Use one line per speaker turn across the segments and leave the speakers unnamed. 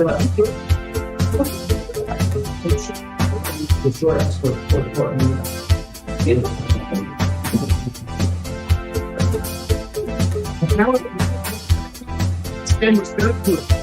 The short answer for the court meeting is now it's good.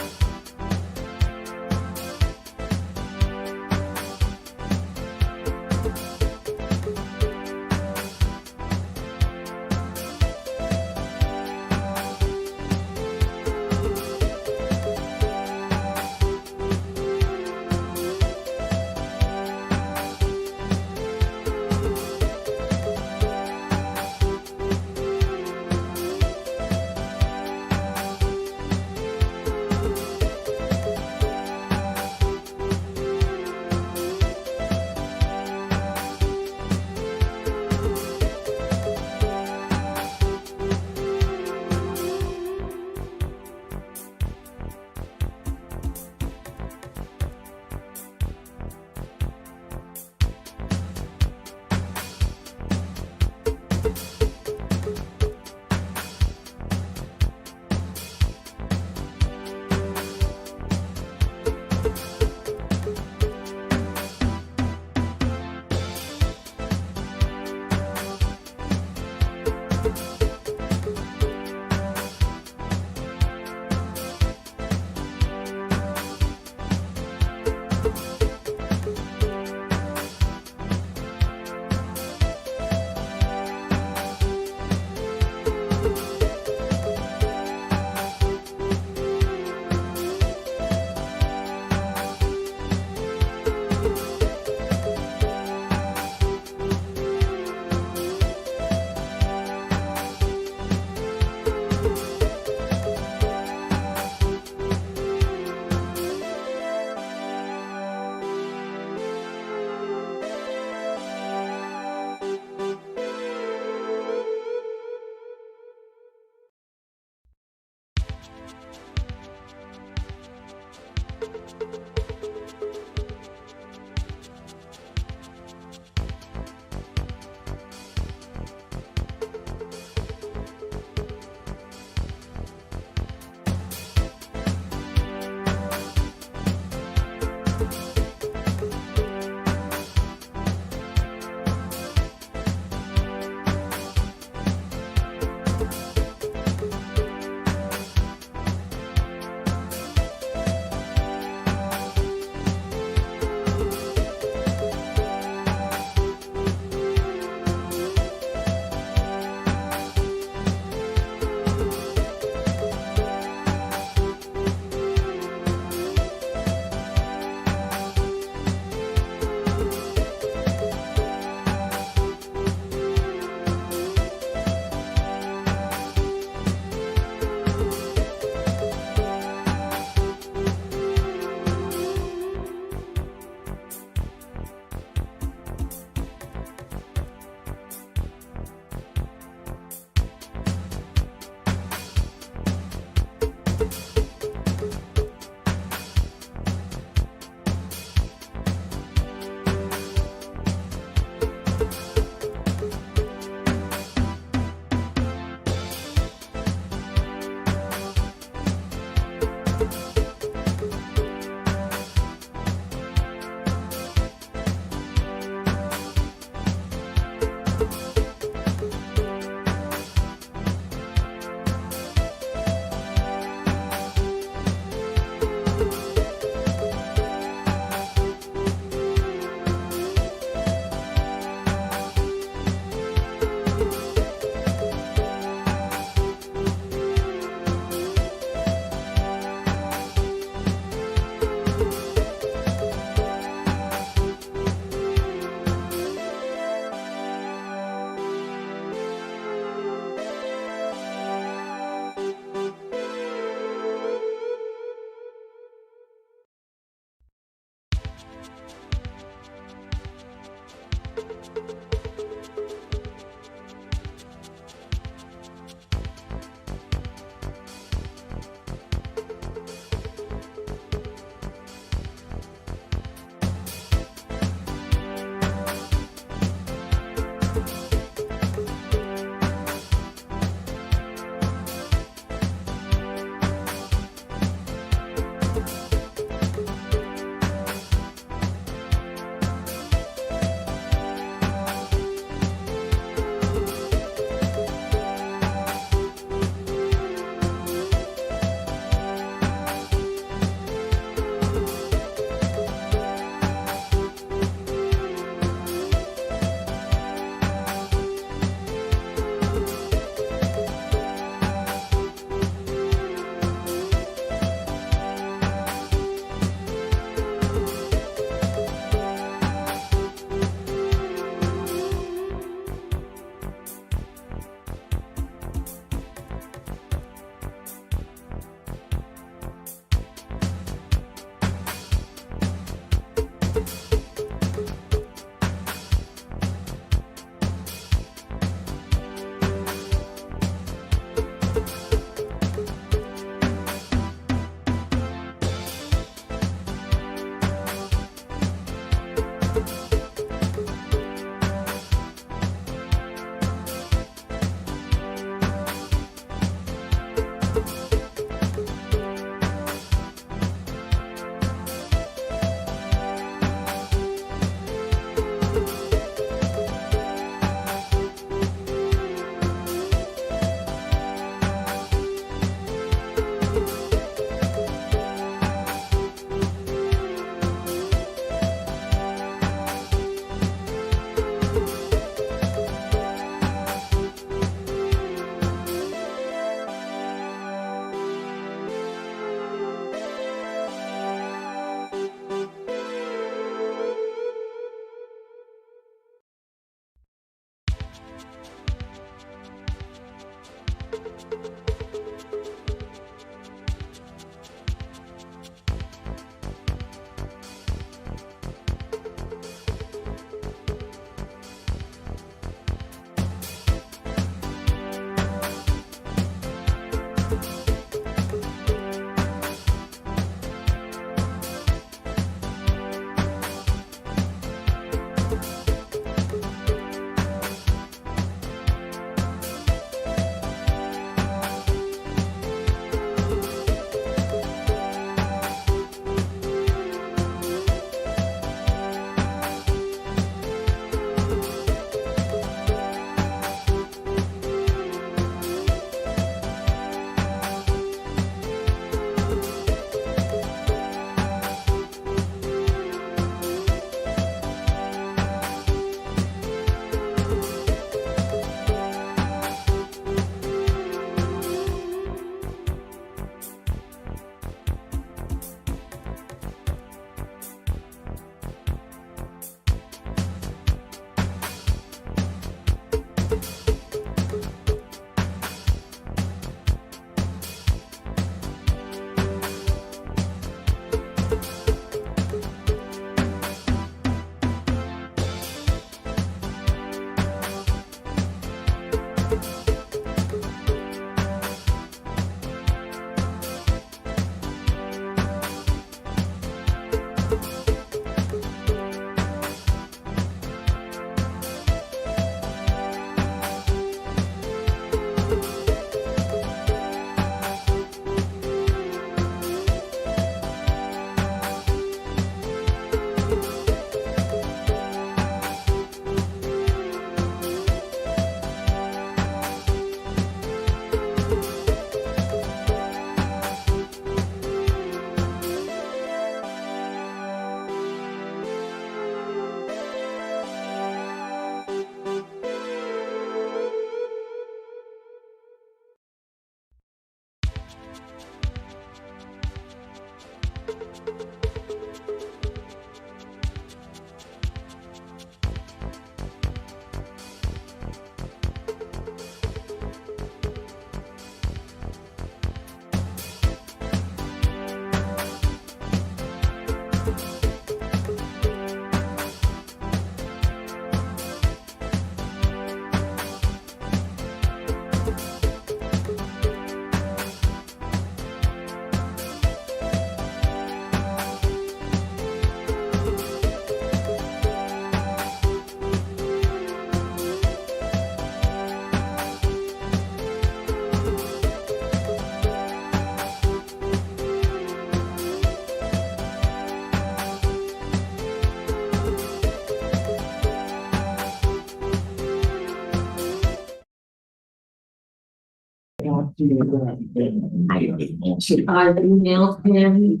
I emailed him,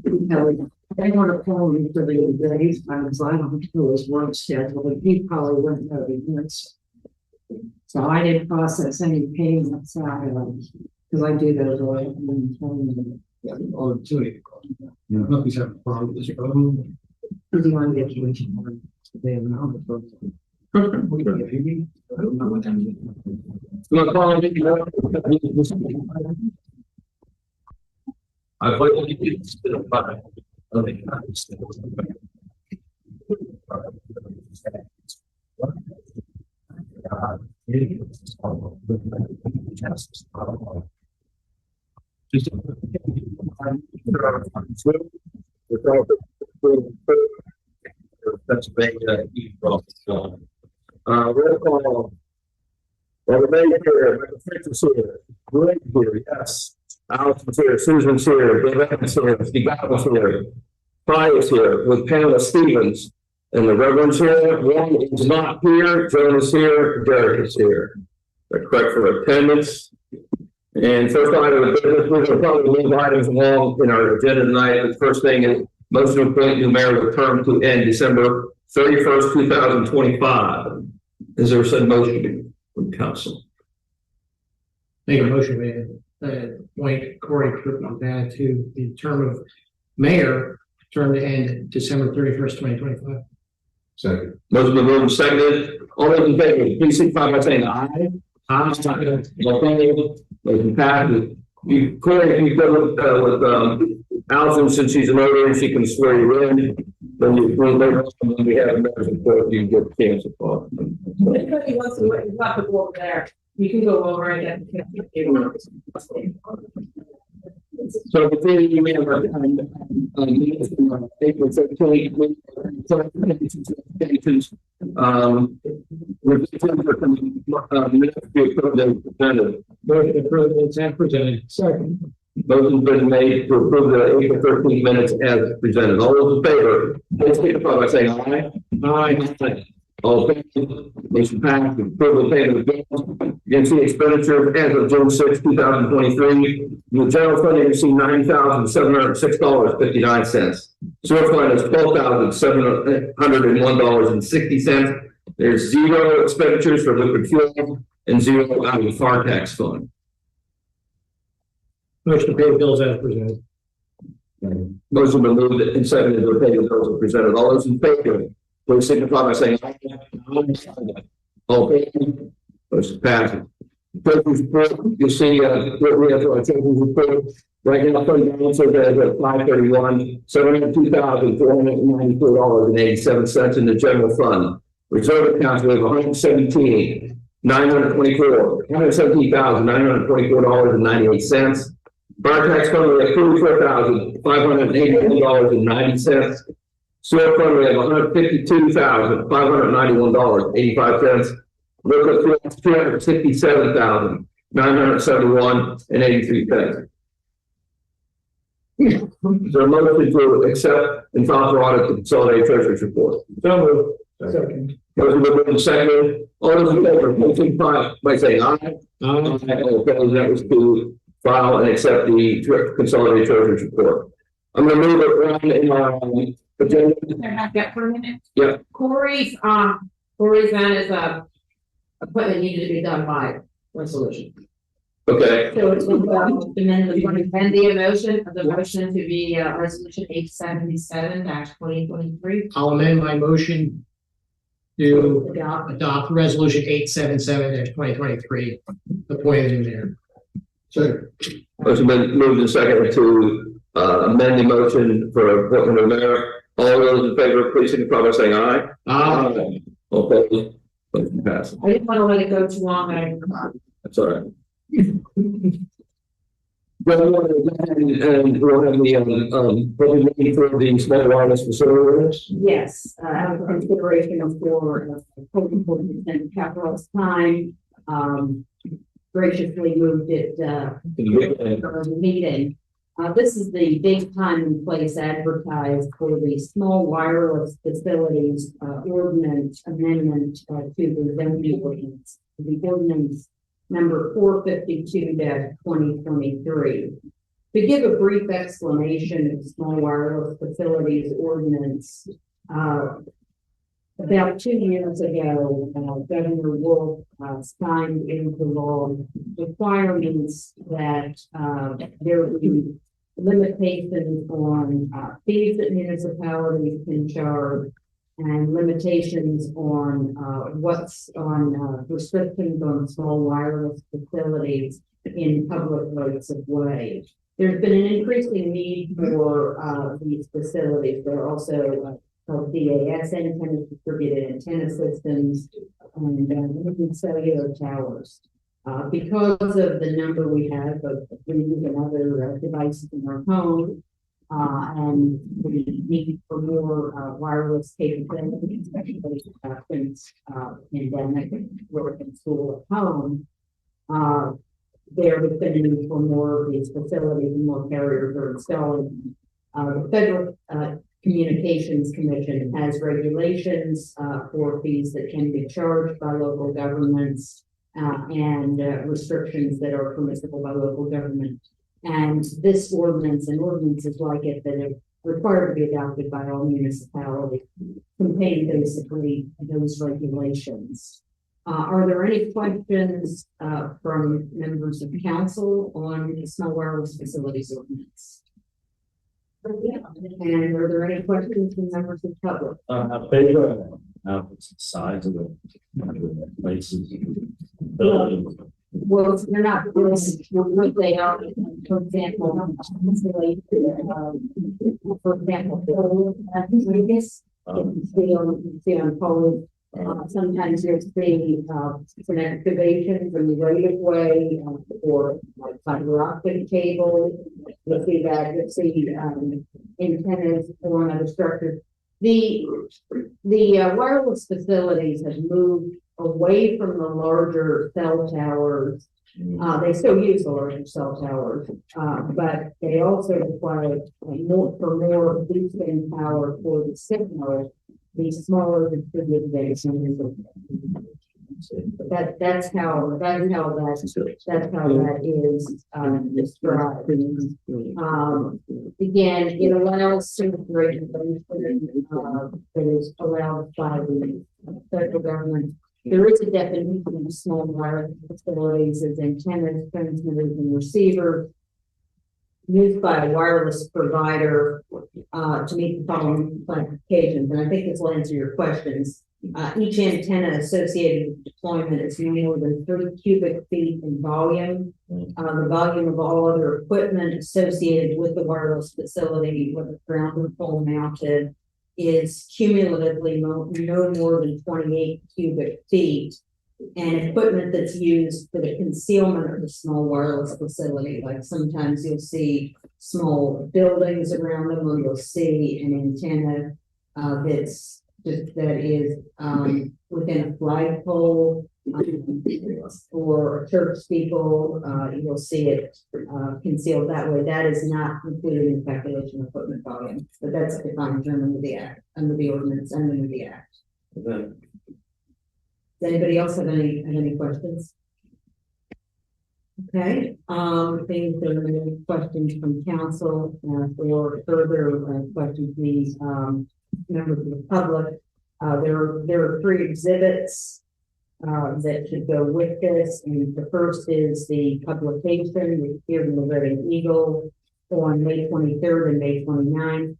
they want to call me for the days, I was like, I don't know his work schedule, but he probably wouldn't know the answer. So I didn't process any payments out of, because I do those all in.
Or two. You know, he's having a problem with his phone.
Do you want to get you? They have an
I don't know what time it is. You want to call him? I thought you did spit a fire. Okay. Just Pennsylvania. Roll call. Robert Mayor here, Michael Fritz here, Greg here, yes. Allison's here, Susan's here, Dave Evans here, Steve Adams here, Ty is here, with Pamela Stevens. And the Reverend's here, Warren is not here, Joan is here, Derek is here. They're correct for attendance. And first item of business, we're going to probably move items along in our agenda tonight. The first thing is motion to appoint new mayor with term to end December 31st, 2025. Is there said motion from council?
Make a motion, man. Appoint Corey Kirkland to the term of mayor, term to end December 31st, 2025.
Second. Motion been moved and seconded. All those in favor, please signify by saying aye. Aye. Motion passes. Corey, if you go with Allison, since she's a notary, she can swear you in. Then you later on, when we have a mayor's report, you can get the chance to talk.
Anybody wants to, you have to go over there. You can go over and get the.
So before you may have April 17th,
Presented. Second.
Motion's been made to approve the April 13th minutes as presented. All those in favor, please signify by saying aye. Aye. All opposed, motion passed. Approval of payment of bills. You can see expenditures as of June 6, 2023. The general fund received $9,706.59. Sewer fund is $12,701.60. There's zero expenditures for liquid fuel and zero out of the fire tax fund.
Motion to pay the bills as presented.
Motion been moved and seconded to pay the bills as presented. All those in favor, please signify by saying aye. All opposed, motion passes. Treasurer's report, you'll see, we have our treasurer's report. Right now, fund balance is at $531, $702,494.87 in the general fund. Reserve accounts, we have $117,924.98. Fire tax fund, we have $44,581.90. Sewer fund, we have $152,591.85. Liquid fuel, $367,971.83. Is there a motion to accept and file for audit the consolidated treasurer's report?
So moved. Second.
Motion been moved and seconded. All those in favor, please signify by saying aye. Aye. All opposed, that was to file and accept the consolidated treasurer's report. I'm going to move it around in our agenda.
Back up for a minute.
Yeah.
Corey's van is equipment needed to be done by resolution.
Okay.
So it's been amend the motion to be resolution 877-2023.
I'll amend my motion to adopt resolution 877-2023, appointed in there.
Sure. Motion been moved and seconded to amend the motion for appointment of mayor. All those in favor, please signify by saying aye. Aye. All opposed, motion passes.
I didn't want to let it go too long.
That's all right. Well, and we'll have the what we need for the small wireless facilities.
Yes, out of consideration for code enforcement and capital's time, graciously moved it for the meeting. This is the big time and place advertised for the small wireless facilities ordinance amendment to the zoning ordinance. The ordinance number 452-2023. To give a brief explanation of small wireless facilities ordinance, about 2 years ago, Governor Wolf signed into law requirements that there would be limitations on fees that municipalities can charge, and limitations on restrictions on small wireless facilities in public rights of way. There's been an increasing need for these facilities. There are also called DAS antennas, distributed antenna systems, and cellular towers. Because of the number we have of and other devices in our home, And the need for more wireless capability, especially since pandemic, work and school at home. There has been a need for more of these facilities and more carriers are installing. The Federal Communications Commission has regulations for fees that can be charged by local governments and restrictions that are permissible by local government. And this ordinance and ordinances like it that are required to be adopted by all municipalities contain basically those regulations. Are there any questions from members of council on the small wireless facilities ordinance? And are there any questions from members of the public?
Size of the places.
Well, they're not what they are. For example, Vegas, you can see on polls. Sometimes there's some excavations in the right of way or like fiber optic cable. You'll see that. You'll see antennas or other structures. The wireless facilities have moved away from the larger cell towers. They still use the larger cell towers, but they also require more boosting power for the signal. These smaller distributed data centers. That's how that is described. Again, it allows certain regulations that is allowed by the federal government. There is a definition of small wireless facilities as antennas, transmitters, and receivers used by a wireless provider to meet the following classifications. And I think this will answer your questions. Each antenna associated with deployment is no more than 30 cubic feet in volume. The volume of all other equipment associated with the wireless facility, whether ground or pole mounted, is cumulatively no more than 28 cubic feet. And equipment that's used for the concealment of the small wireless facility, like sometimes you'll see small buildings around them, or you'll see an antenna that is within a flagpole or a church steeple. You'll see it concealed that way. That is not included in calculation of equipment volume, but that's a defined term under the act, under the ordinance, and under the act.
Okay.
Does anybody else have any questions? Okay, I think there are any questions from council or further questions, please, members of the public. There are 3 exhibits that should go with this, and the first is the publication, which appeared in the Red Eagle on May 23rd and May 29th.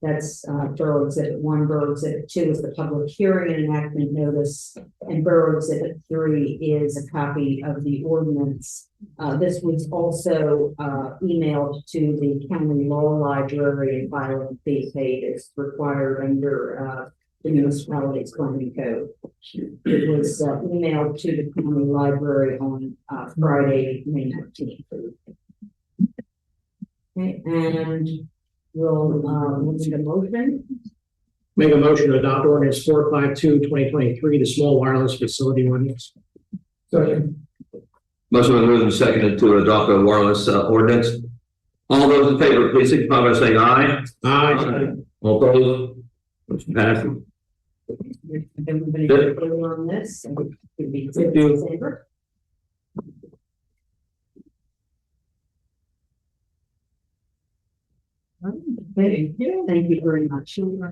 That's Borough Exhibit 1. Borough Exhibit 2 is the public hearing and enactment notice, and Borough Exhibit 3 is a copy of the ordinance. This was also emailed to the county law library and filing fee paid as required under the municipality's zoning code. It was emailed to the county library on Friday, May 19th. Okay, and we'll need a motion.
Make a motion to adopt ordinance 452/2023, the small wireless facility ordinance.
Second. Motion was moved and seconded to adopt a wireless ordinance. All those in favor, please signify by saying aye.
Aye.
All opposed? Motion passes.
Everybody clear on this? Thank you. Thank you. Thank you very much.
Talking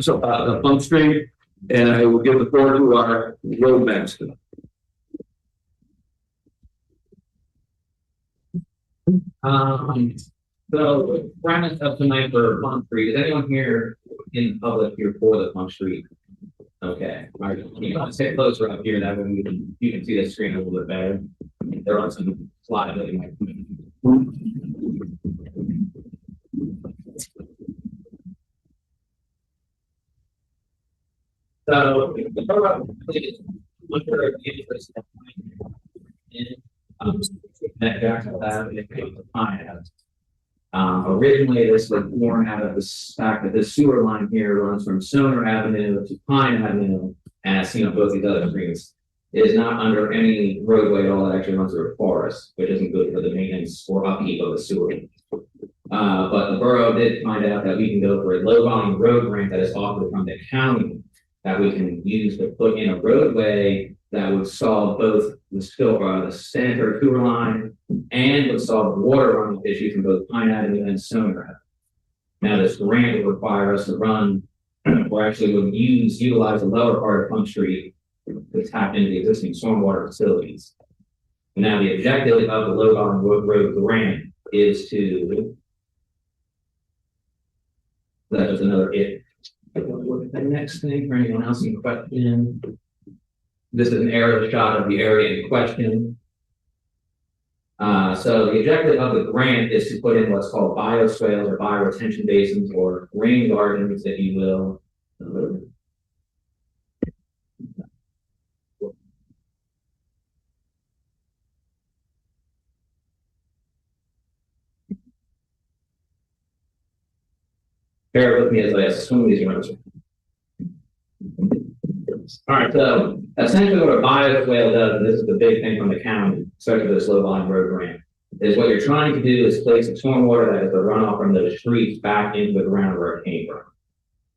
about Plum Street, and I will give the floor to our roadmaster.
So round up tonight for Plum Street. Is anyone here in public here for the Plum Street? Okay, all right. You sit closer up here, that way you can see the screen a little bit better. There are some slides that you might. So the borough is under interest in that Jacksonville Avenue to Pine Avenue. Originally, this was born out of the fact that this sewer line here runs from Stoner Avenue to Pine Avenue, as seen on both these other streets. It is not under any roadway at all. It actually runs through a forest, which isn't good for the maintenance or upkeep of the sewer. But the borough did find out that we can go for a low volume road grant that is offered from the county that we can use to put in a roadway that would solve both the sanitary sewer line and would solve water runoff issues from both Pine Avenue and Stoner Avenue. Now, this grant would require us to run, or actually would utilize the lower part of Plum Street to tap into the existing stormwater facilities. Now, the objective of the low volume road grant is to, that was another it. Look at the next thing for anyone else in question. This is an aerial shot of the area in question. So the objective of the grant is to put in what's called bioswales or bioretention basins or rain gardens, if you will. Bear with me as I assume these are. All right, so essentially what a bioswale does, and this is the big thing from the county, especially this low volume road grant, is what you're trying to do is place the stormwater that is the runoff from those streets back into the ground where it came from.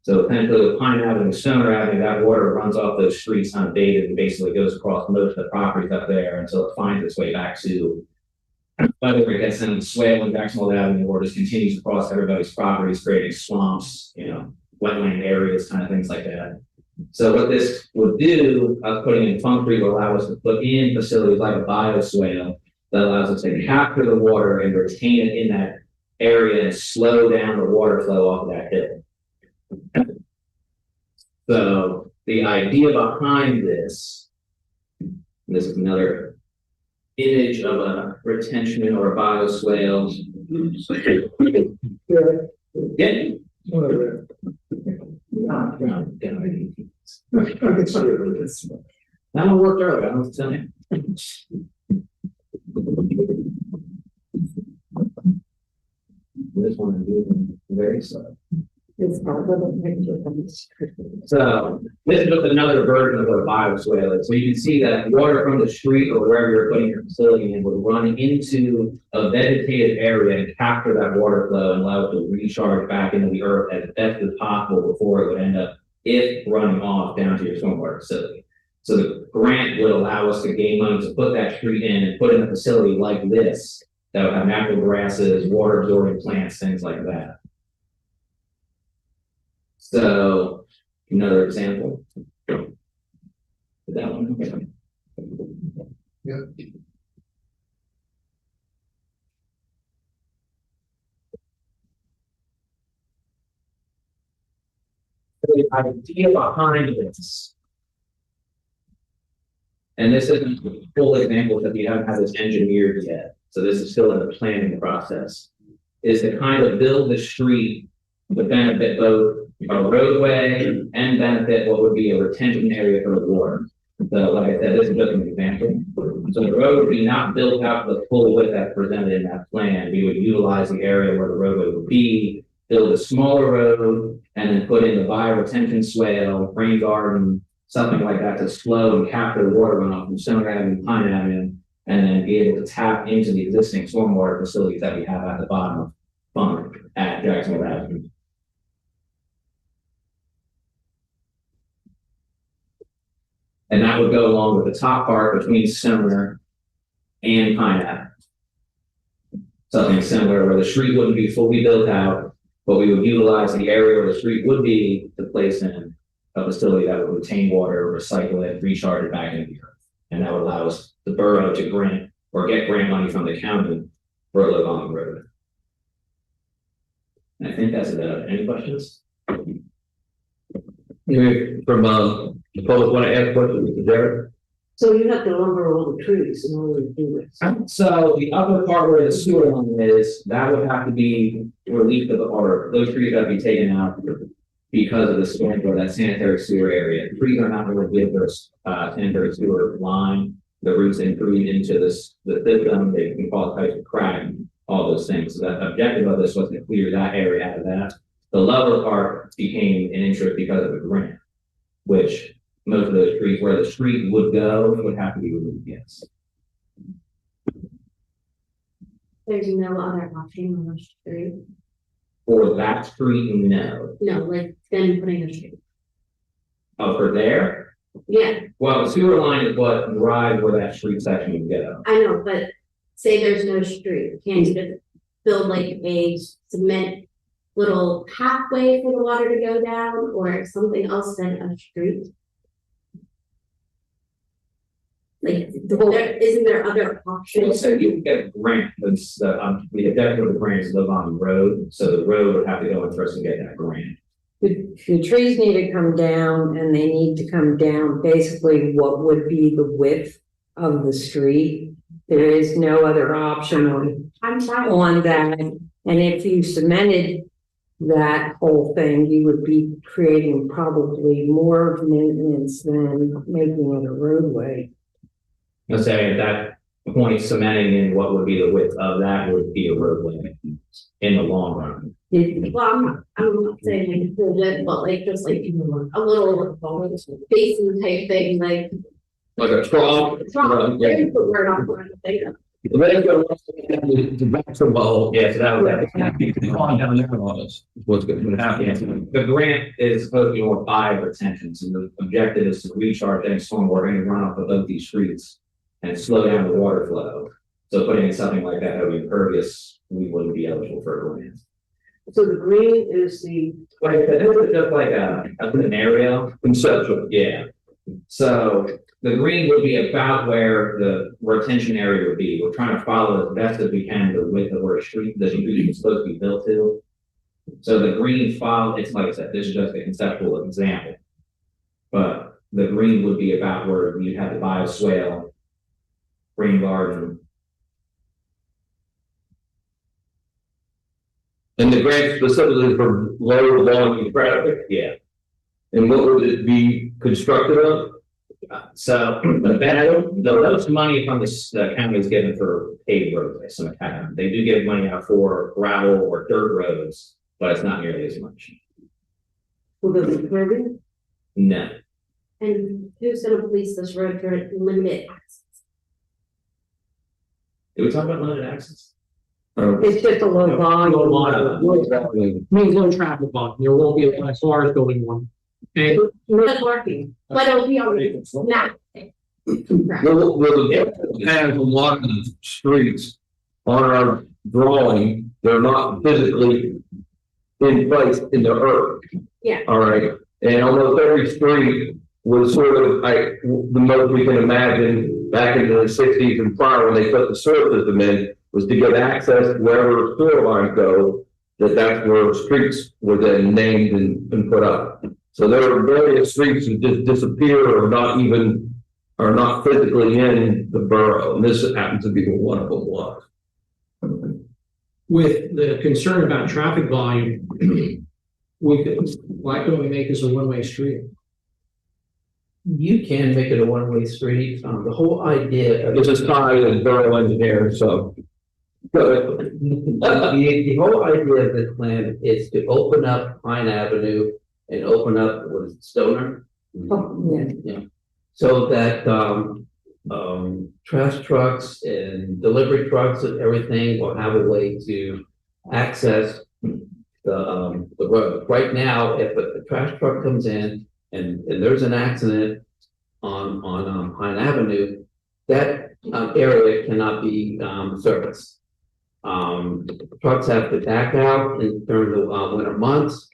So essentially with Pine Avenue and Stoner Avenue, that water runs off those streets unabated and basically goes across most of the properties up there until it finds its way back to whether it gets in the swale in Jacksonville Avenue or just continues across everybody's properties, creating swamps, wetland areas, kind of things like that. So what this would do, putting in concrete, will allow us to put in facilities like a bioswale that allows us to capture the water and retain it in that area and slow down the water flow off of that hill. So the idea behind this is another image of a retention or a bioswale. Yeah. That one worked earlier, I don't know what to tell you. This one is very slow. So this is just another version of what a bioswale is. So you can see that water from the street or wherever you're putting your facility in would run into a vegetated area and capture that water flow and allow it to recharge back into the earth as best as possible before it would end up, if running off, down to your stormwater facility. So the grant would allow us to gain money to put that street in and put in a facility like this that would have natural grasses, water absorbing plants, things like that. So another example. That one. Okay.
Yeah.
The idea behind this, and this isn't a full example because we haven't had this engineered yet, so this is still in the planning process, is to kind of build the street to benefit both a roadway and benefit what would be a retention area for the water. So like I said, this is just an example. So the road would be not built out to the full width that's presented in that plan. We would utilize the area where the roadway would be, build a smaller road, and then put in the bioretention swale, rain garden, something like that to slow and capture the water runoff from Stoner Avenue, Pine Avenue, and then be able to tap into the existing stormwater facilities that we have at the bottom of Funk at Jacksonville Avenue. And that would go along with the top part between Stoner and Pine Avenue. Something similar where the street wouldn't be fully built out, but we would utilize the area where the street would be to place in a facility that would retain water, recycle it, recharge it back into the earth. And that would allow us, the borough, to grant or get grant money from the county for a low volume road. And I think that's about it. Any questions?
From the public want to ask questions, Mr. Derek?
So you have to lumber all the trees in order to do this.
So the upper part where the sewer line is, that would have to be released of the, or those trees have to be taken out because of the storm or that sanitary sewer area. Trees are not going to give their sanitary sewer line, the roots intrude into this, the system, they can cause types of crack, all those things. So the objective of this was to clear that area out of that. The lower part became an interest because of the grant, which most of those trees where the street would go would have to be removed, yes.
There's no other option on the street.
For that street, no.
No, like them putting a street.
Oh, for there?
Yeah,
Well, the sewer line is what drives where that street section would go.
I know, but say there's no street, can't you just build like a cement little pathway for the water to go down or something else than a street? Like, isn't there other options?
So you can get a grant, that's we have definitely the grants live on the road, so the road would have to go in first and get that grant.
The trees need to come down and they need to come down basically what would be the width of the street. There is no other option
I'm trying.
on that. And if you cemented that whole thing, you would be creating probably more maintenance than making it a roadway.
Let's say at that point, cementing in what would be the width of that would be a roadway in the long run.
Well, I'm not saying like full width, but like just like a little basin type thing, like.
Like a trough.
There's the word I'm trying to think of.
They go to back the wall.
Yeah, so that would
On down there on us, what's going to happen.
the grant is supposed to be more fire retention, so the objective is to recharge any stormwater, any runoff of both these streets and slow down the water flow. So putting in something like that would be impervious, we wouldn't be eligible for a grant.
So the green is the.
Like, this is just like a scenario.
Conceptual.
Yeah. So the green would be about where the retention area would be. We're trying to follow as best as we can the width of where the street is supposed to be built to. So the green follow, it's like I said, this is just a conceptual example. But the green would be about where you have the bioswale, green garden.
And the grant specifically for low volume traffic,
Yeah.
and what would it be constructed of?
So the most money from the county is given for paved roadways. So they do give money out for gravel or dirt roads, but it's not nearly as much.
Will the curving?
No.
And who's gonna police this road for limited access?
Did we talk about limited access?
It's just a low volume.
Means low traffic volume, there won't be a lot of cars going one. And
Good working, but it'll be on the snap.
Well, the has a lot of the streets on our drawing, they're not physically in place in the earth.
Yeah.
All right, and almost every street was sort of like the most we can imagine back in the sixties and prior when they put the sewer system in, was to get access to wherever sewer lines go, that's where streets were then named and put up. So there are various streets that just disappear or are not physically in the borough, and this happens to be one of them was.
with the concern about traffic volume, why couldn't we make this a one-way street?
You can make it a one-way street. The whole idea of
This is Todd and borough engineer, so.
the whole idea of this plan is to open up Pine Avenue and open up Stoner.
Oh,
Yeah. So that trash trucks and delivery trucks and everything will have a way to access the road. Right now, if a trash truck comes in and there's an accident on Pine Avenue, that area cannot be serviced. Trucks have to back out during the winter months.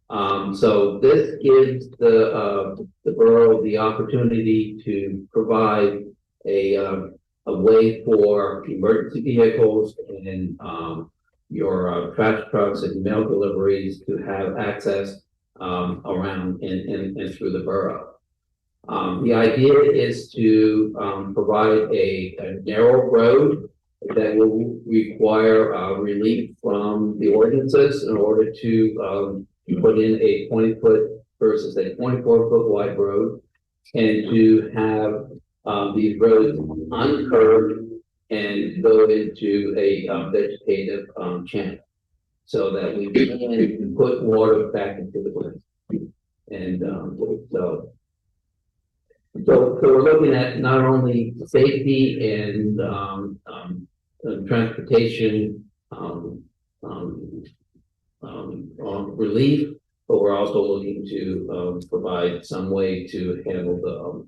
So this gives the borough the opportunity to provide a way for emergency vehicles and your trash trucks and mail deliveries to have access around and through the borough. The idea is to provide a narrow road that will require relief from the ordinances in order to put in a 20-foot versus a 24-foot wide road, and to have these roads uncurved and go into a vegetative channel, so that we can put water back into the ground. And so we're looking at not only safety and transportation relief, but we're also looking to provide some way to handle the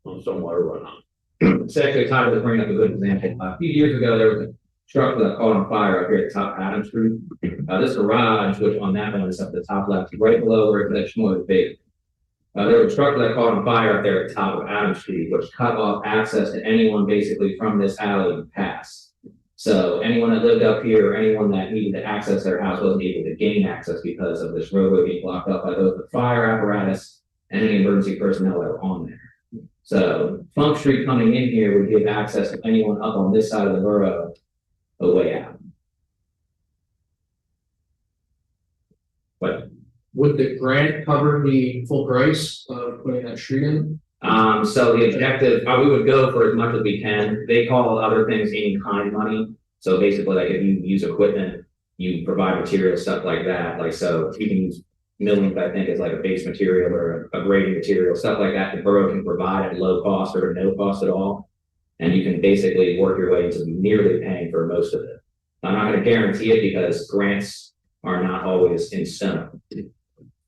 stormwater runoff.
It's actually Tyler was bringing up a good example. A few years ago, there was a truck that caught on fire up here at top Adam Street. This garage, which on that one is up the top left, right below where that Schmoy is big. There was a truck that caught on fire up there at the top of Adam Street, which cut off access to anyone basically from this alley to pass. So anyone that lived up here, or anyone that needed to access their house wasn't able to gain access because of this roadway being blocked up by both the fire apparatus and any emergency personnel that were on there. So Funk Street coming in here would give access to anyone up on this side of the borough a way out. But
Would the grant cover the full price of putting that street in?
so the objective, we would go for as much as we can. They call other things in-kind money. So basically, like if you use equipment, you provide material, stuff like that. Like, so you can use millings, I think, is like a base material or a grading material, stuff like that. The borough can provide at low cost or no cost at all. And you can basically work your way into nearly paying for most of it. I'm not going to guarantee it because grants are not always in stone.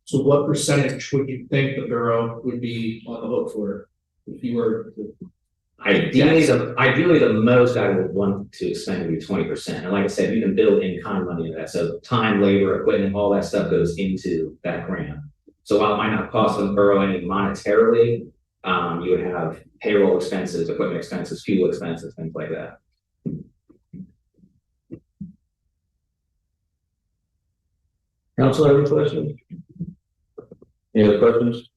So what percentage would you think the borough would be on the hook for if you were?
Ideally, the most I would want to spend would be 20%. And like I said, you can build in-kind money into that. So time, labor, equipment, all that stuff goes into that grant. So while it might not cost the borough any monetarily, you would have payroll expenses, equipment expenses, fuel expenses, things like that.
Council, any questions? Any other questions?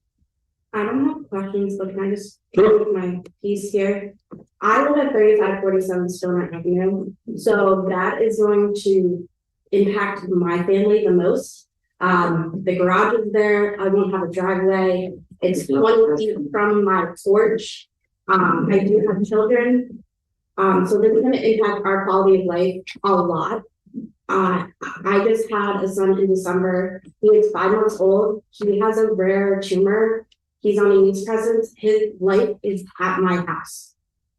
I don't have questions, but can I just
Sure.
put my piece here? I live at 3547 Stone Avenue, so that is going to impact my family the most. The garage is there, I won't have a driveway, it's 20 feet from my porch. I do have children, so this is gonna impact our quality of life a lot. I just had a son in December, he is 5 months old, he has a rare tumor. He's on immunosuppressants. His life is at my house.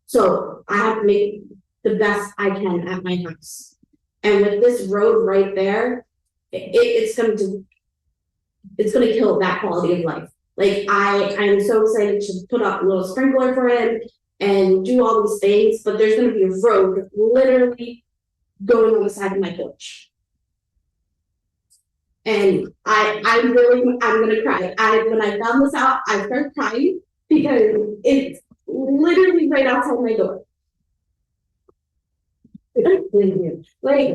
So I have to make the best I can at my house. And with this road right there, it's gonna kill that quality of life. Like I'm so excited to put up a little sprinkler for him and do all these things, but there's gonna be a road literally going on the side of my porch. And I'm gonna cry. When I found this out, I started crying because it's literally right outside my door. Like,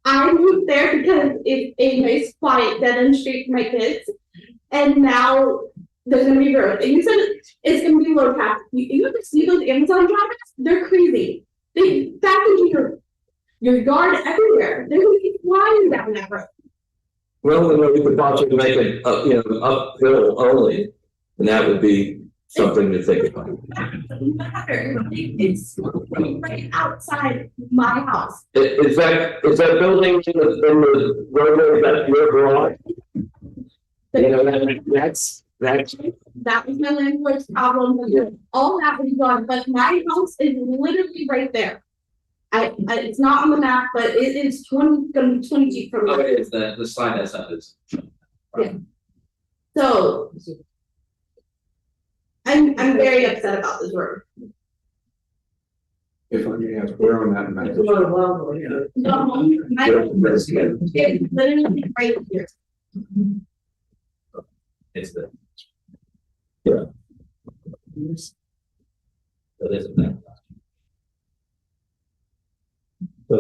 I moved there because it's a nice, quiet, dead-end street for my kids, and now there's gonna be road. And you said it's gonna be low path. You ever see those Amazon drivers? They're crazy. They back into your yard everywhere. They're gonna be flying down that road.
Well, we could possibly make it up, uphill only, and that would be something to think about.
It's right outside my house.
Is that building in the roadway, that's your garage? That's.
That was my landlord's problem, because all that was gone, but my house is literally right there. It's not on the map, but it is gonna be 20 feet from
Oh,
me.
it is the slide that's up is.
Yeah. So I'm very upset about this road.
If I may ask, where on that map?
No, my house is literally right here.
It's the.
Yeah.
So this is that.
So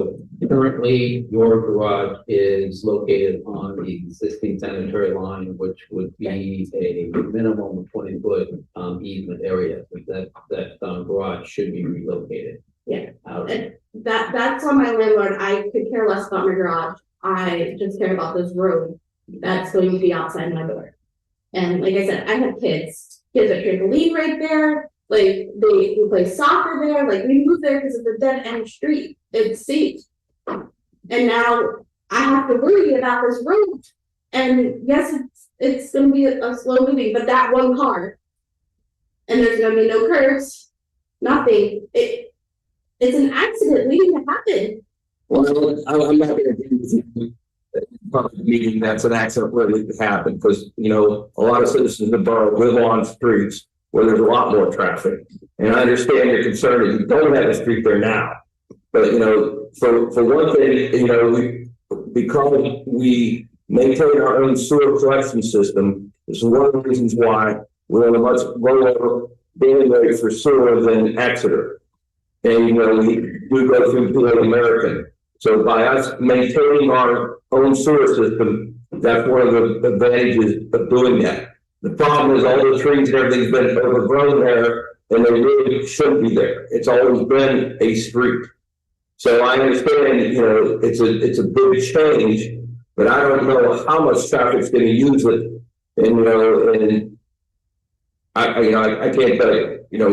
currently, your garage is located on the existing sanitary line, which would be a minimum of 20-foot easement area. That garage should be relocated.
Yeah.
Out.
That's on my landlord. I could care less about my garage. I just care about this road. that's going to be outside my door. And like I said, I have kids are trampoline right there, like they play soccer there, like we moved there because it's a dead end street, it's safe. And now I have to worry about this road. And yes, it's gonna be a slow moving, but that one car, and there's gonna be no curves, nothing. It's an accident waiting to happen.
Well, I'm not gonna agree with you. Public meeting, that's an accident waiting to happen, because, you know, a lot of citizens in the borough live on streets where there's a lot more traffic. And I understand your concern that you don't have a street there now. But, you know, for one thing, you know, because we maintain our own sewer collection system, this is one of the reasons why we're on a much lower daily rate for sewer than Exeter. And, you know, we go through Blue American. So by us maintaining our own sewer system, that's one of the advantages of doing that. The problem is all the trees and everything's been overgrown there, and they really shouldn't be there. It's always been a street. So I understand, you know, it's a big change, but I don't know how much traffic's gonna use it. And, you know, and I can't tell you, you know,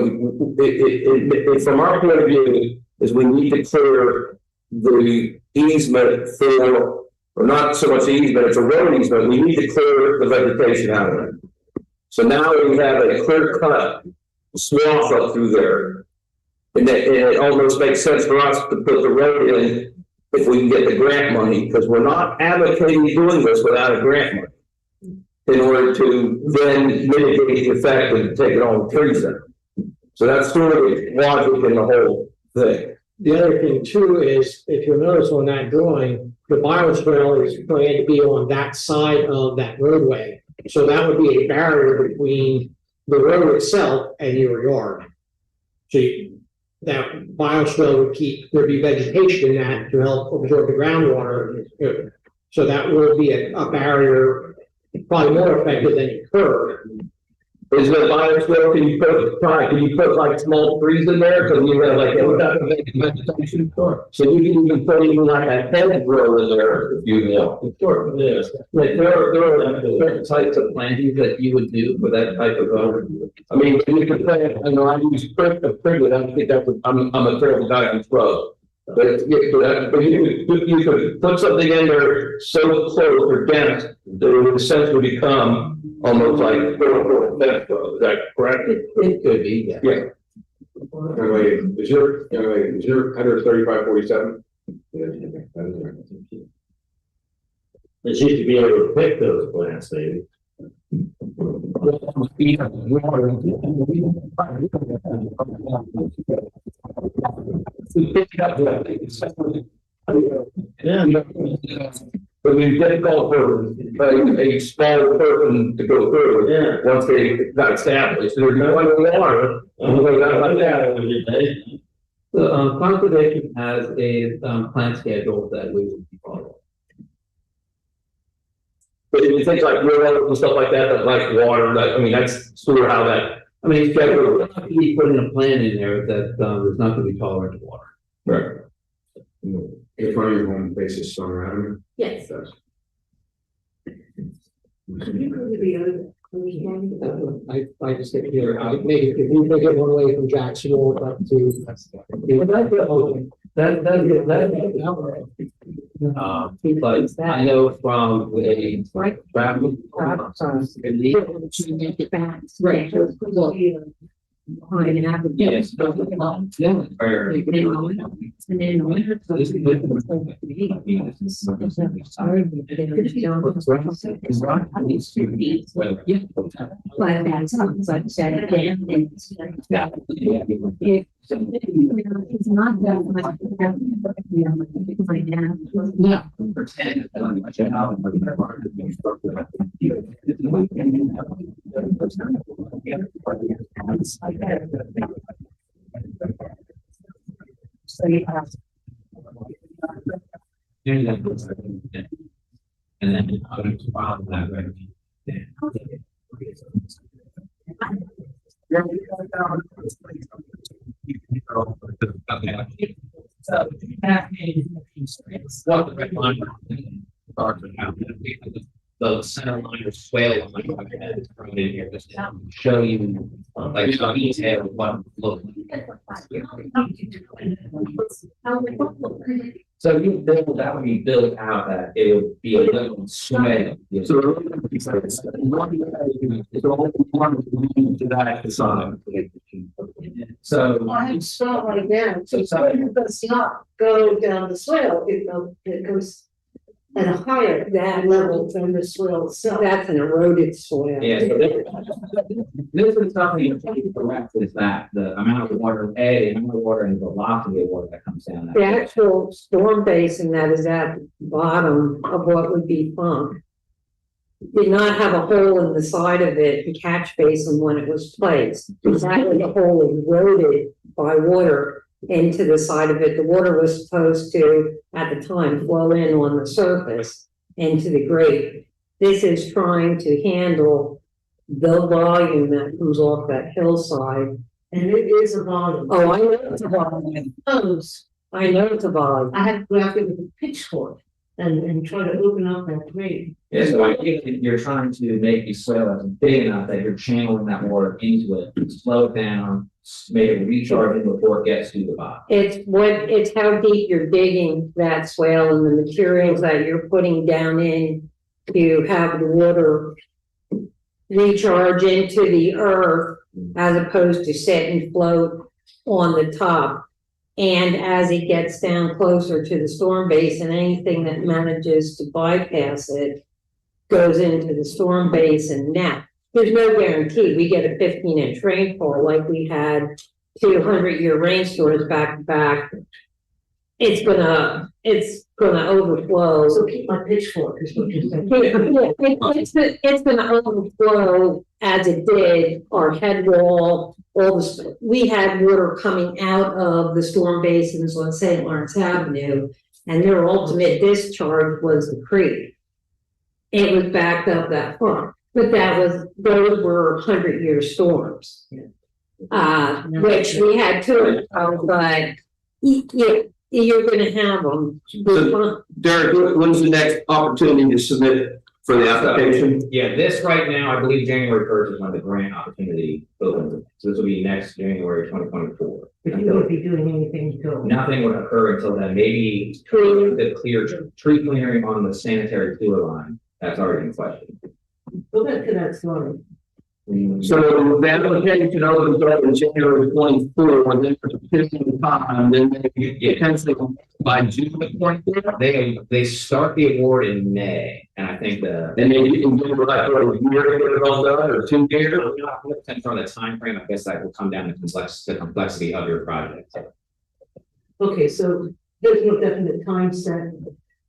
from our point of view, is we need to clear the easement for, or not so much the easement, it's a road easement, we need to clear the vegetation out of it. So now we have a clear cut swath up through there. And it almost makes sense for us to put the road in if we can get the grant money, because we're not advocating doing this without a grant money, in order to then mitigate the effect of taking all the trees down. So that's sort of the logic in the whole thing.
The other thing too is, if you'll notice on that drawing, the biotrail is going to be on that side of that roadway. So that would be a barrier between the road itself and your yard. So that biotrail would there'd be vegetation in that to help absorb the groundwater. So that will be a barrier, probably more effective than your curb.
Is the biosphere, can you put like small trees in there, because you have like vegetation? So you can even put even like a hedgerow in there if you want.
Sure, yeah. Like there are certain types of plantings that you would do for that type of.
I mean, you could plant, I know I use privet, I don't think that's, I'm a terrible guy on throw. But you could put something in there so close or dense that it would essentially become almost like is that correct?
It could be, yeah.
Yeah.
Anyway, is your header 3547?
It's used to be able to pick those plants, maybe.
Yeah. But it's difficult for a small person to go through.
Yeah.
Once they got established, there's no water. Like that.
The conservation has a plant schedule that we would follow.
But if you think like willows and stuff like that like water, I mean, that's sort of how that.
I mean, we're not going to be putting a plan in there that there's not going to be tolerant to water.
Right.
In front of your home faces Summer Avenue?
Yes.
I just think here, maybe if we make it one way from Jackson Road up to.
But I know from a traffic.
Right.
Yes. Yeah.
And then winter. But that's like said again. It's not that much. So you have.
And then I'm going to file that revenue. the center line or swale line, I had it thrown in here just to show you, like, the detail of what it looked like. So you build, that would be built out that it would be a little swale.
So it's all one to that design.
So,
I have spot like that,
So
so it does not go down the swale, it goes at a higher level than the swale itself.
That's an eroded soil.
yeah, so this is something you correct is that the amount of water, the amount of water and the velocity of water that comes down. that
The
hill.
actual storm basin that is at the bottom of what would be Funk did not have a hole in the side of it, the catch basin when it was placed. Exactly, the hole eroded by water into the side of it. The water was supposed to, at the time, flow in on the surface into the grate. This is trying to handle the volume that comes off that hillside.
And it is a volume.
Oh, I know it's a volume. I know it's a volume.
I had to go after with a pitchfork and try to open up that grate.
Yeah, so you're trying to make the soil as big enough that you're channeling that water into it, slow it down, make it recharge it before it gets to the bottom.
It's how deep you're digging that swale and the materials that you're putting down in to have the water recharge into the earth as opposed to sit and float on the top. And as it gets down closer to the storm basin, anything that manages to bypass it goes into the storm basin. Now, there's no guarantee we get a 15-inch rainfall like we had 200-year rainstorms back to back. It's gonna overflow.
So keep my pitchfork is what you're saying.
It's gonna overflow as it did our head wall. We had water coming out of the storm basins on St. Lawrence Avenue, and their ultimate discharge was the creek. It was backed up that far, but those were 100-year storms. Which we had two of, but you're gonna have them.
So, Derek, when's the next opportunity to submit for the application?
Yeah, this right now, I believe January 1st is when the grant opportunity opens. So this will be next January 2024.
But you won't be doing anything until.
Nothing would occur until then, maybe tree clearing on the sanitary sewer line. That's already in question.
Go back to that story.
So the application opens up in January 24, and then for a period of time, then they potentially by June 24.
They start the award in May, and I think
And then you can get it like a year to get it all done, or 2 years.
depends on the time frame. I guess that will come down to the complexity of your project.
Okay, so there's no definite time set.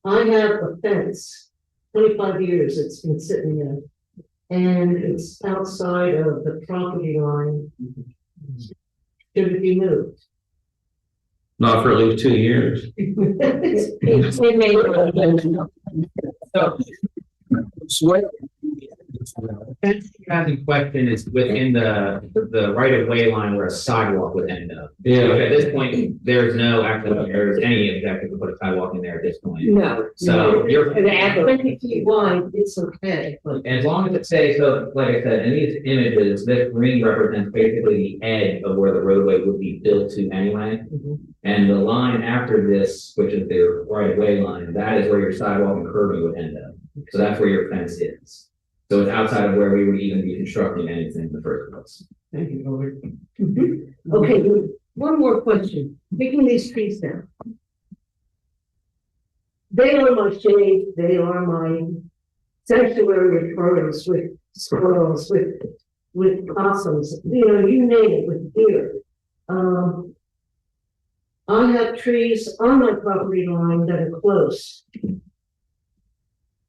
I have a fence, 25 years it's been sitting there. And it's outside of the property line. Should it be moved?
Not for at least 2 years.
It may.
Swear.
Fence you have in question is within the right of way line where a sidewalk would end up.
Yeah.
So at this point, there's no actual, there's any objective to put a sidewalk in there at this point.
No.
So you're.
20 feet wide, it's okay, but.
As long as it stays, so like I said, in these images, this green represents basically the edge of where the roadway would be built to anyway. And the line after this, which is the right of way line, that is where your sidewalk and curbing would end up. So that's where your fence is. So it's outside of where we would even be constructing anything in the first place.
Thank you, Robert. Okay, one more question. Taking these trees down. They are my shade, they are my sanctuary of birds with squirrels, with possums, you name it, with deer. I have trees on my property line that are close.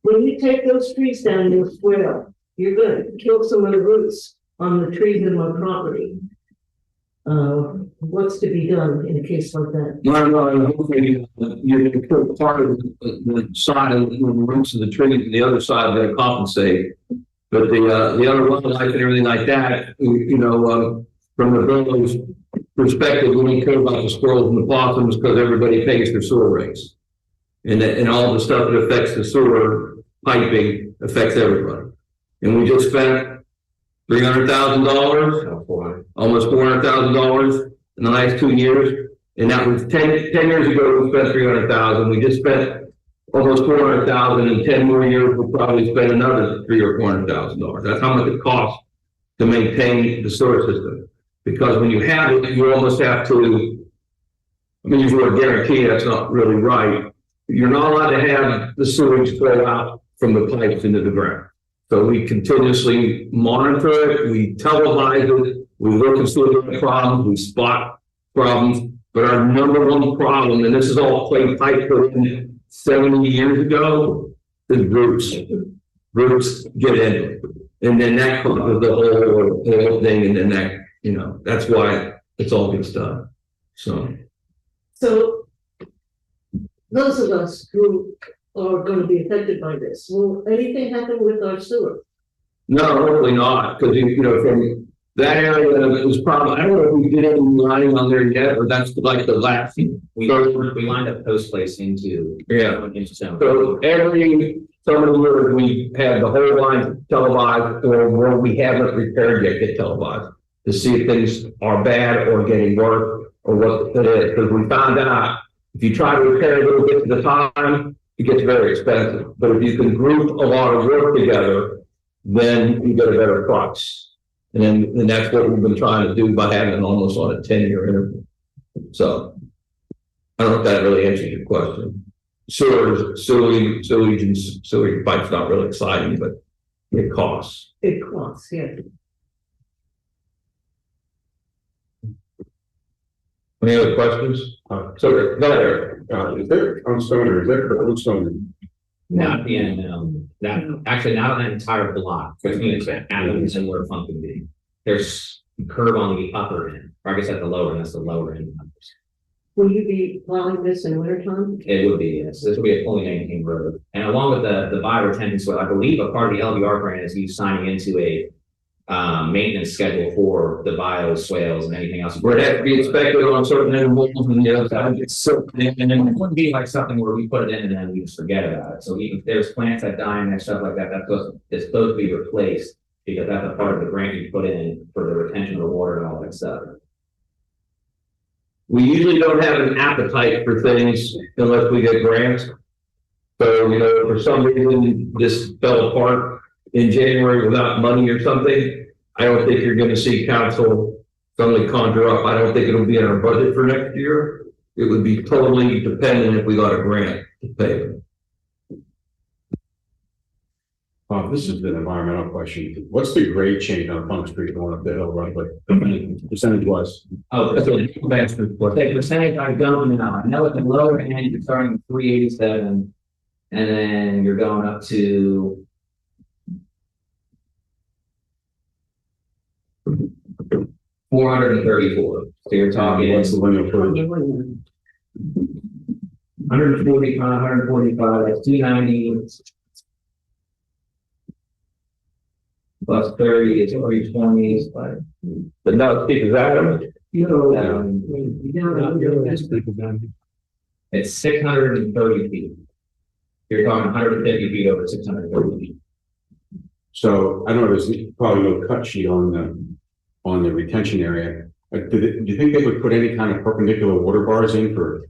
When you take those trees down, you'll swell. You're gonna kill some of the roots on the trees in my property. What's to be done in a case like that?
No, hopefully you're going to put part of the side of the roots of the trees, and the other side going to compensate. But the other wildlife and everything like that, from the village perspective, we don't care about the squirrels and the possums because everybody pays their sewer rates. And all the stuff that affects the sewer piping affects everybody. And we just spent $300,000, almost $400,000 in the last 2 years. And that was 10 years ago, we spent 300,000. We just spent almost 400,000. In 10 more years, we'll probably spend another $300,000 or $400,000. That's how much it costs to maintain the sewer system. Because when you have it, you almost have to, I mean, use the word guarantee, that's not really right. You're not allowed to have the sewage flow out from the pipes into the ground. So we continuously monitor it, we televise it, we look and see the problems, we spot problems. But our number one problem, and this is all clay pipe put in 70 years ago, is roots. Roots get in it. And then that causes the whole thing, and then that, you know, that's why it's all gets done. So
those of us who are going to be affected by this, will anything happen with our sewer?
no, hopefully not, because you know, from that area, it was probably, I don't know if we did any lining on there yet, or that's like the last.
We lined up post place into.
Yeah.
Into zone.
So every so many years we had the whole line televised, or where we haven't repaired yet get televised to see if things are bad or getting worse or what it is. Because we found out if you try to repair a little bit at a time, it gets very expensive. But if you can group a lot of work together, then you get a better price. And that's what we've been trying to do by having it almost on a 10-year interval. So I don't know if that really answers your question. Sewage and sewage pipes not really exciting, but it costs.
It costs, yeah.
Any other questions? So go ahead.
Is there on Stoner, is there curb Stoner?
Not the end, that, actually, not on that entire block, between Adams and where Funk would be. There's curb on the upper end, or I guess at the lower end, that's the lower end.
Will you be plowing this in winter time?
It would be, yes, this would be a fully maintained road. And along with the bioretention swale, I believe a part of the LVR grant is you signing into a maintenance schedule for the bio swales and anything else.
Where it has to be inspected on certain intervals and the other side gets soaked in.
And then it wouldn't be like something where we put it in and then we just forget about it. So even if there's plants that die and stuff like that, it's supposed to be replaced because that's a part of the grant you put in for the retention of the water and all that stuff.
We usually don't have an appetite for things unless we get grants. So, you know, for some reason, this fell apart in January without money or something. I don't think you're gonna see council suddenly conjure up. I don't think it'll be in our budget for next year. It would be totally dependent if we got a grant to pay it.
This is an environmental question. What's the grade change on Funk Street going up the hill roughly? Percentage wise?
Oh, that's what the bastard was. The percentage I don't know. I know at the lower end, you're starting at 387, and then you're going up to 434. So you're talking
What's the limit for
145, 145, that's 290. Plus 30 is 320,
But no, Steve, Adam,
it's 630 feet. You're talking 150 feet over 630 feet.
So I know there's probably no cut sheet on the retention area. Do you think they would put any kind of perpendicular water bars in to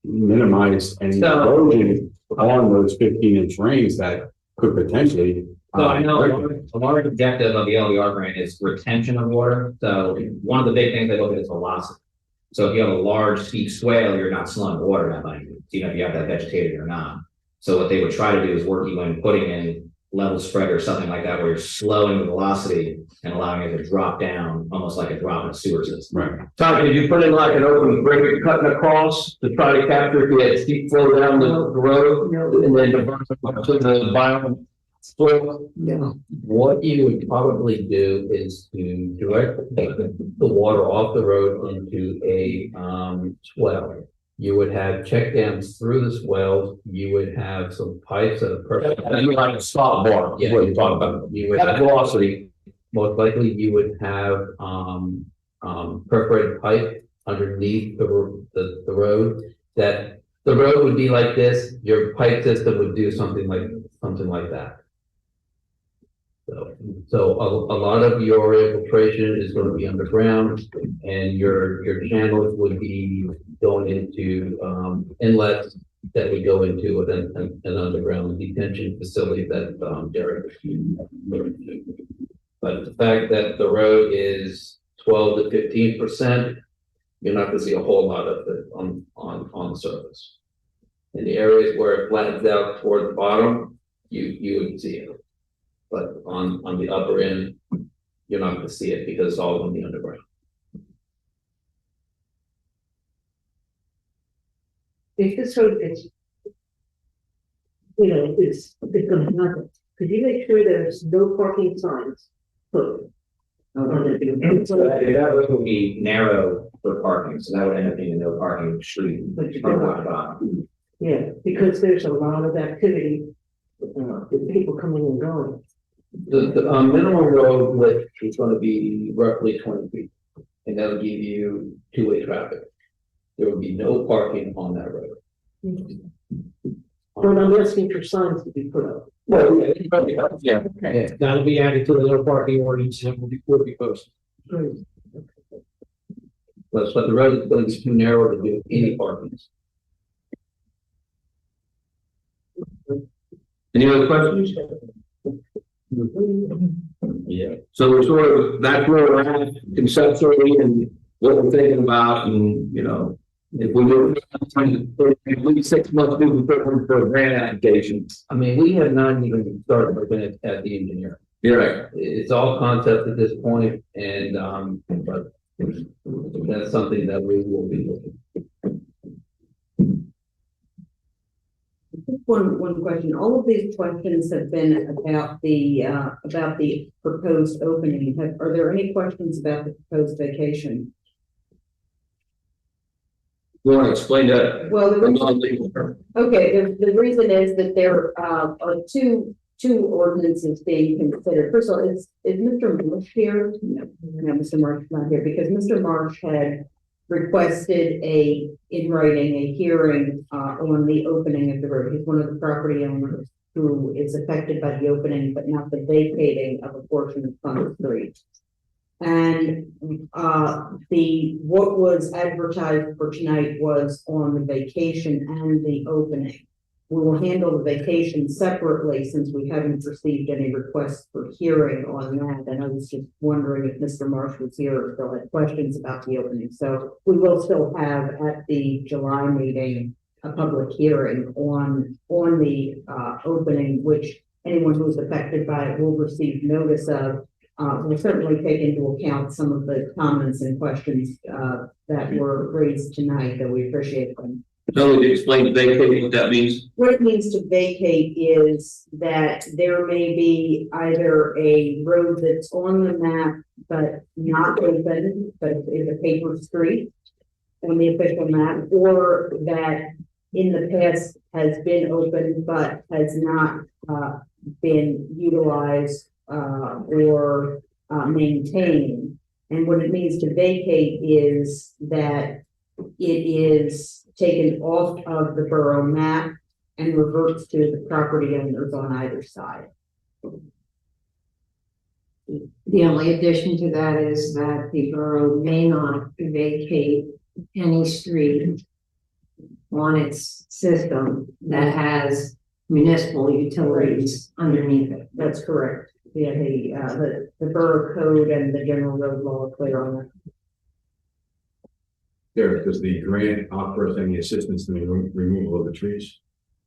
minimize any erosion on those 15-inch rains that could potentially?
So I know a large objective of the LVR grant is retention of water. So one of the big things they look at is velocity. So if you have a large steep swale, you're not slowing the water down by any means, even if you have that vegetated or not. So what they would try to do is work you in putting in level spread or something like that, where you're slowing the velocity and allowing it to drop down almost like a drop in a sewer system.
Right.
Tom, did you put in like an open break cutting across to try to capture if you had steep flow down the road and then divert it to the bio?
What you would probably do is to direct the water off the road into a swell. You would have check dams through the swells. You would have some pipes that are perfect.
You like a stop bar,
Yeah,
what you talk about.
You would
That
have,
velocity.
most likely you would have perforated pipe underneath the road, that the road would be like this, your pipe system would do something like something like that. So a lot of your infiltration is gonna be underground, and your channels would be going into, inlets that would go into an underground detention facility that, Derek. But the fact that the road is 12 to 15%, you're not gonna see a whole lot of it on the surface. In the areas where it flattens out toward the bottom, you would see it. But on the upper end, you're not gonna see it because it's all on the underground.
If this road gets, it's gonna happen, could you make sure there's no parking signs put?
So that road would be narrow for parking, so that would end up being a no parking street. From top to bottom.
Yeah, because there's a lot of activity, with people coming and going.
The minimum road width is gonna be roughly 20 feet, and that'll give you two-way traffic. There will be no parking on that road.
But I'm asking for signs to be put up.
Well, yeah.
Yeah, that'll be added to the no parking ordinance and will be posted.
Great.
But the road is gonna be too narrow to do any parking.
Any other questions?
Yeah.
So we're sort of, that's where we're at conceptually and what we're thinking about, and, if we were at least 6 months, we would put in for a grant application.
I mean, we have not even started looking at the engineer.
You're right.
It's all concept at this point, and, but that's something that we will be looking.
One question. All of these questions have been about the proposed opening. Are there any questions about the proposed vacation?
You want to explain that?
Well,
The non-legal term.
okay, the reason is that there are two ordinances being considered. First of all, is Mr. Marsh here? No, Mr. Marsh is not here because Mr. Marsh had requested in writing a hearing on the opening of the road. He's one of the property owners who is affected by the opening, but not the vacating of a portion of Plum Street. And what was advertised for tonight was on the vacation and the opening. We will handle the vacation separately since we haven't received any requests for hearing on that. And I was just wondering if Mr. Marsh was here or still had questions about the opening. So we will still have at the July meeting a public hearing on the opening, which anyone who's affected by it will receive notice of. We'll certainly take into account some of the comments and questions that were raised tonight, that we appreciate them.
So would you explain to vacate what that means?
What it means to vacate is that there may be either a road that's on the map but not open, but is a paper street on the official map, or that in the past has been open but has not been utilized or maintained. And what it means to vacate is that it is taken off of the borough map and reverts to the property owners on either side.
The only addition to that is that the borough may not vacate any street on its system that has municipal utilities underneath it.
That's correct. Yeah, the borough code and the general road law are clear on that.
Derek, does the grant offer us any assistance in the removal of the trees?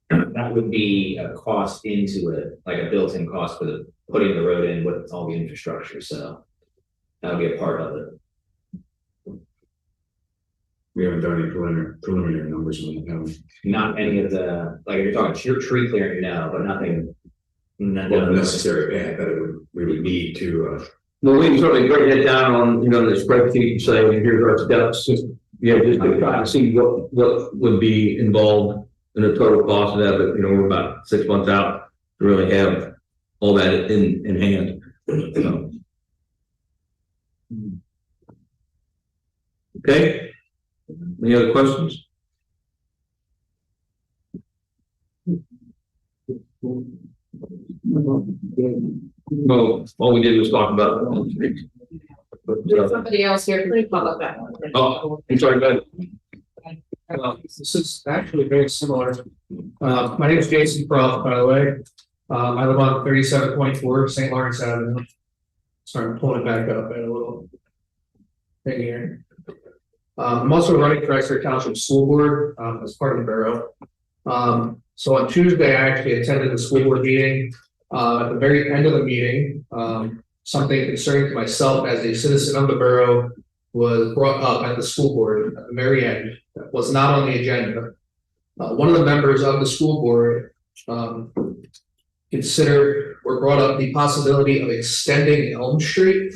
That would be a cost into it, like a built-in cost for putting the road in with all the infrastructure, so that would be a part of it.
We haven't done any preliminary numbers on that.
Not any of the, like, if you're talking tree clearing, no, but nothing.
Well, the necessary path that we would need to,
Well, we can certainly break that down on, the spreadsheet and say, here's our steps. Just to try to see what would be involved in the total cost of that, but we're about 6 months out to really have all that in hand. So. Okay. Any other questions? Well, all we did was talk about Elm Street. But,
Somebody else here, please follow that.
oh, I'm sorry, go ahead.
This is actually very similar. My name is Jason Croft, by the way. I live on 37.4 St. Lawrence Avenue. Sorry, I'm pulling it back up at a little thing here. I'm also running for Exeter Township School Board, as part of the borough. So on Tuesday, I actually attended the school board meeting. At the very end of the meeting, something concerning to myself as a citizen of the borough was brought up at the school board at the very end. That was not on the agenda. One of the members of the school board considered or brought up the possibility of extending Elm Street.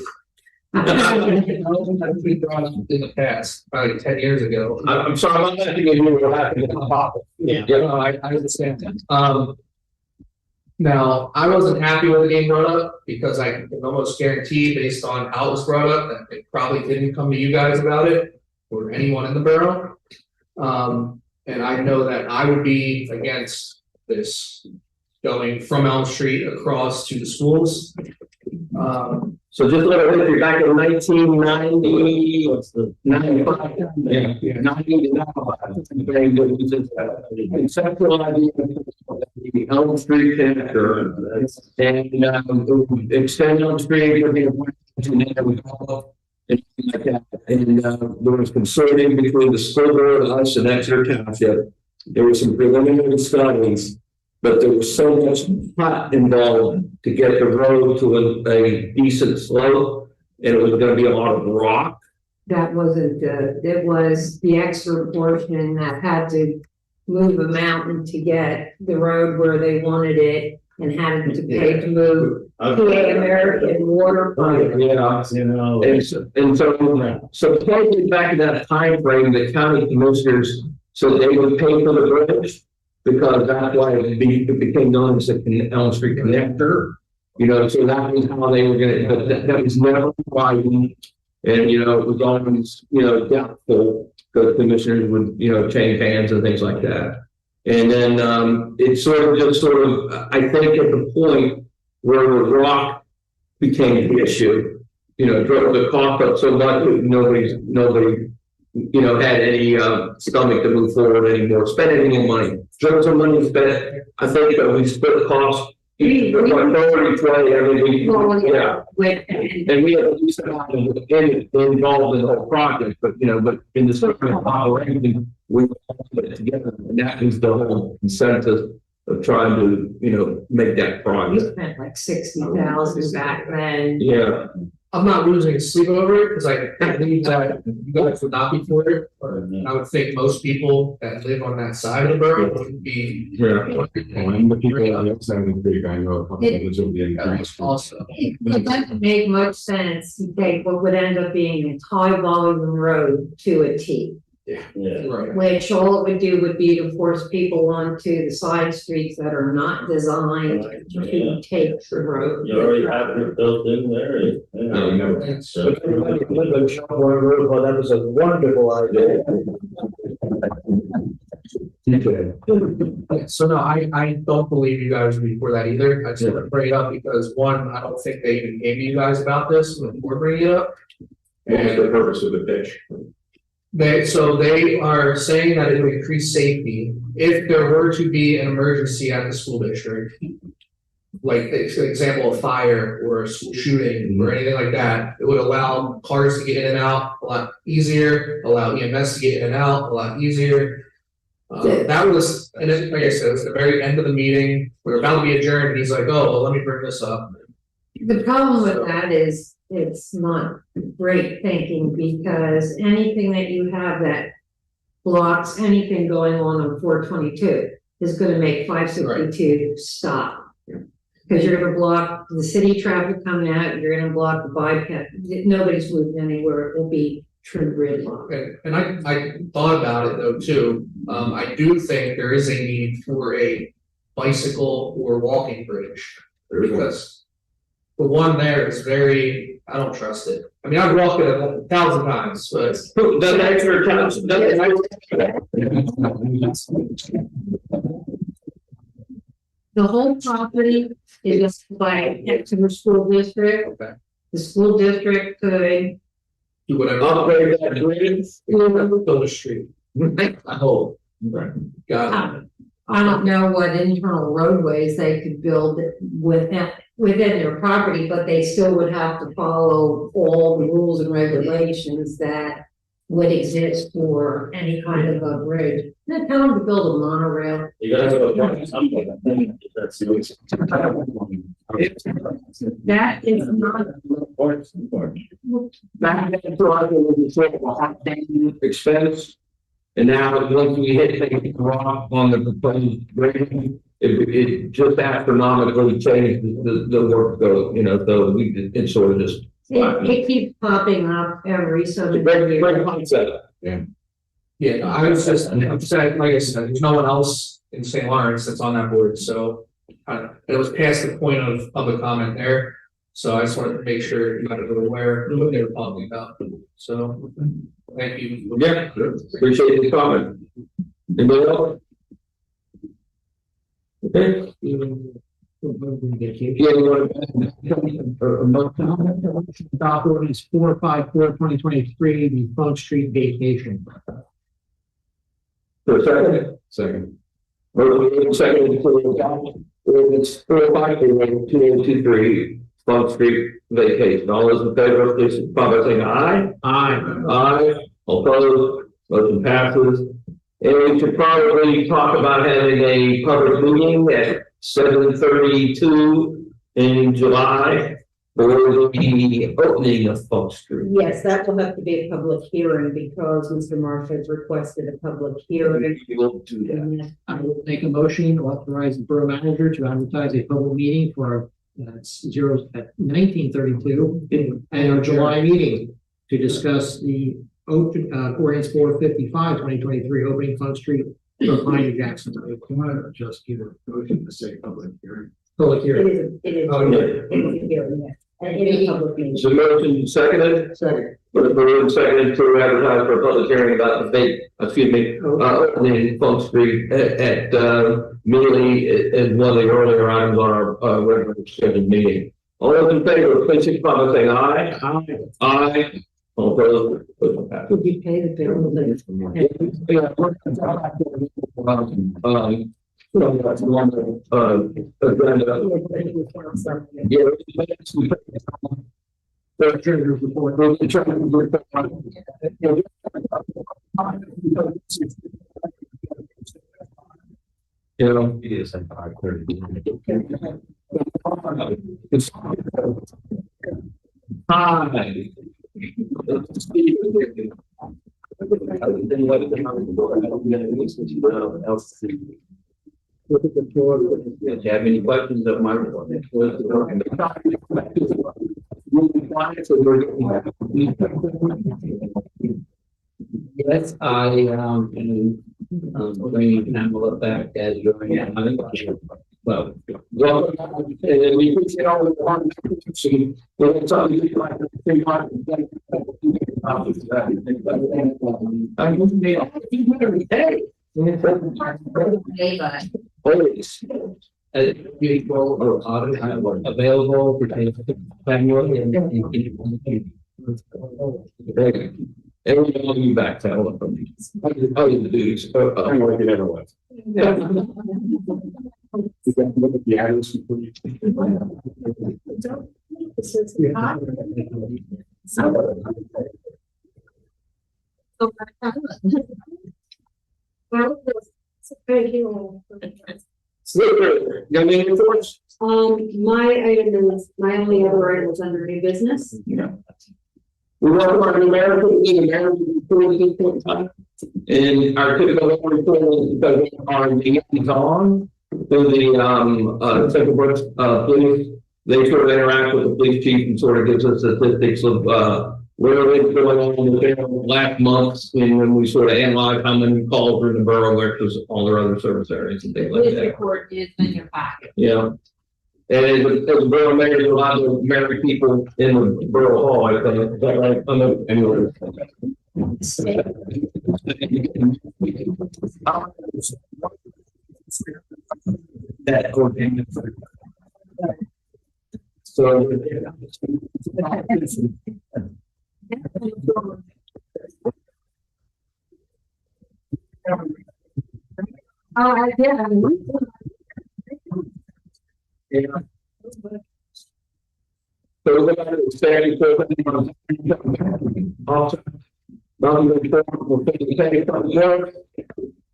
That we brought up in the past, probably 10 years ago.
I'm sorry, I'm not thinking you were laughing about it.
Yeah, no, I understand that. Now, I wasn't happy when it being brought up because I can almost guarantee based on how it was brought up that it probably didn't come to you guys about it or anyone in the borough. And I know that I would be against this going from Elm Street across to the schools.
So just a little history, back in 1990, what's the 95? Yeah, 90 to 95. Very good. Conceptual idea of the Elm Street connector, and extend Elm Street would be a like that. And there was consortium between the school board, us, and Exeter Township. There were some preliminary studies, but there was so much pot involved to get the road to a decent slope, and it was going to be a lot of rock.
That wasn't, it was the extra portion that had to move a mountain to get the road where they wanted it and had to pay to move to an American water pipe.
Yeah,
You know.
and so probably back in that time frame, the county commissioners said they would pay for the bridge, because that's why it became known as the Elm Street connector. You know, so that was how they were gonna, but that was never widened. And, you know, it was always, you know, doubtful, because commissioners would, you know, change hands and things like that. And then, it I think at the point where the rock became the issue, you know, drove the cost up so much, nobody, you know, had any, stomach to move forward anymore, spend any more money. Drove some money spent, I think that we split the cost. Yeah. And we had at least involved in the whole project, but you know, but in the circuit of operation, we put it together, and that is the whole consensus of trying to, you know, make that
We
progress.
spent like 60,000 back then.
Yeah.
I'm not losing sleep over it because I believe that you guys would not be for it. Or I would think most people that live on that side of the borough would be.
Yeah.
And the people on the other side of the creek, I know a couple of those over the end.
Also,
It doesn't make much sense to take what would end up being a high volume road to a T.
Yeah.
right.
Which all it would do would be to force people onto the side streets that are not designed to take the road.
You already have it built in there.
No, we never.
And
So-
Everybody live in Shelburne Road, well, that was a wonderful idea.
So no, I don't believe you guys would be for that either. I just want to bring it up because one, I don't think they even came to you guys about this before bringing it up.
What was the purpose of the pitch?
They are saying that it would increase safety if there were to be an emergency at the school district. Like, for example, a fire or a school shooting or anything like that, it would allow cars to get in and out a lot easier, allow EMS to get in and out a lot easier. That was, and then, like I said, it was the very end of the meeting, we were about to be adjourned, and he's like, oh, well, let me bring this up.
The problem with that is it's not great thinking, because anything that you have that blocks anything going on 422 is gonna make 562 stop. Because you're gonna block the city traffic coming out, you're gonna block the bypass, nobody's moving anywhere, it will be true gridlock.
And I thought about it though too, I do think there is a need for a bicycle or walking bridge. Because the one there is very, I don't trust it. I mean, I've walked it 1,000 times, but.
Doesn't Exeter Township,
The whole property is by next to the school district.
Okay.
The school district could,
Do whatever.
Upgrade that drainage.
Build a street.
Oh,
Got it.
I don't know what internal roadways they could build within their property, but they still would have to follow all the rules and regulations that would exist for any kind of a bridge. Now tell them to build a monorail.
You gotta have a point something. That's the.
That is not,
Back then, so I was sort of a hot thing expense. And now, once we hit things wrong on the proposed grading, it just astronomically changed the work go, so it's sort of just.
it keeps popping up every so many
Great
years.
concept.
Yeah, no, I'm just saying, like I said, there's no one else in St. Lawrence that's on that board, so. It was past the point of public comment there, so I just wanted to make sure you guys were aware of what they were talking about, so. Thank you.
Yeah, appreciate the comment. Anybody else? Okay.
Adopt ordinance 454/2023, the Front Street vacation.
For a second.
Second.
Motion second for the adopt ordinance 454/2023, Front Street vacation. All those in favor, please signify by saying aye.
Aye.
Aye. All opposed, motion passes. And we should probably talk about having a public meeting at 7:32 in July for the opening of Front Street.
Yes, that will have to be a public hearing because Mr. Marsh has requested a public hearing.
We will do that.
I will make a motion to authorize the borough manager to advertise a public meeting for zero at 1932 and our July meeting to discuss the open ordinance 455/2023 opening Front Street from Pine to Jackson. Come on, just give a motion to say public hearing. Public hearing.
It is,
Oh, yeah.
it is a hearing, yes. And it is a public meeting.
So motion seconded,
Second.
motion seconded to advertise for a public hearing about the opening Front Street at Mealy as one of the earlier items on our regular scheduled meeting. All those in favor, please signify by saying aye. Aye. Aye. All opposed, motion passes.
Could you pay the bill?
Yeah, so that's one agenda. Yeah. The treasurer's report. The treasurer's report. You know.
It is at 5:30.
It's. Hi.
Do you have any questions of my report? Yes, I am bringing Pamela back as your. Well.
And we appreciate all the one. It's something you like to think about. Always.
People or audit available pertaining to family and.
Everyone will be back to all of them. Oh, the duties.
I'm like it ever was.
Yeah.
You can look at the items before you.
Thank you.
Slipper, got any reports?
My item is, my only other item was under new business.
Yeah. We welcome our new mayor, report at this point in time. And our typical report is because our meetings on to the Central Berks police. They sort of interact with the police chief and sort of gives us statistics of where it's going on in the last months, and when we sort of analyze how many calls are in the borough versus all their other service areas and things like
This
that.
report is in your packet.
Yeah. And as a borough mayor, there's a lot of married people in the borough hall, I think. Is that right? I know, anyway. that coordinated. So.
Yeah.
Yeah. So we're going to expand also.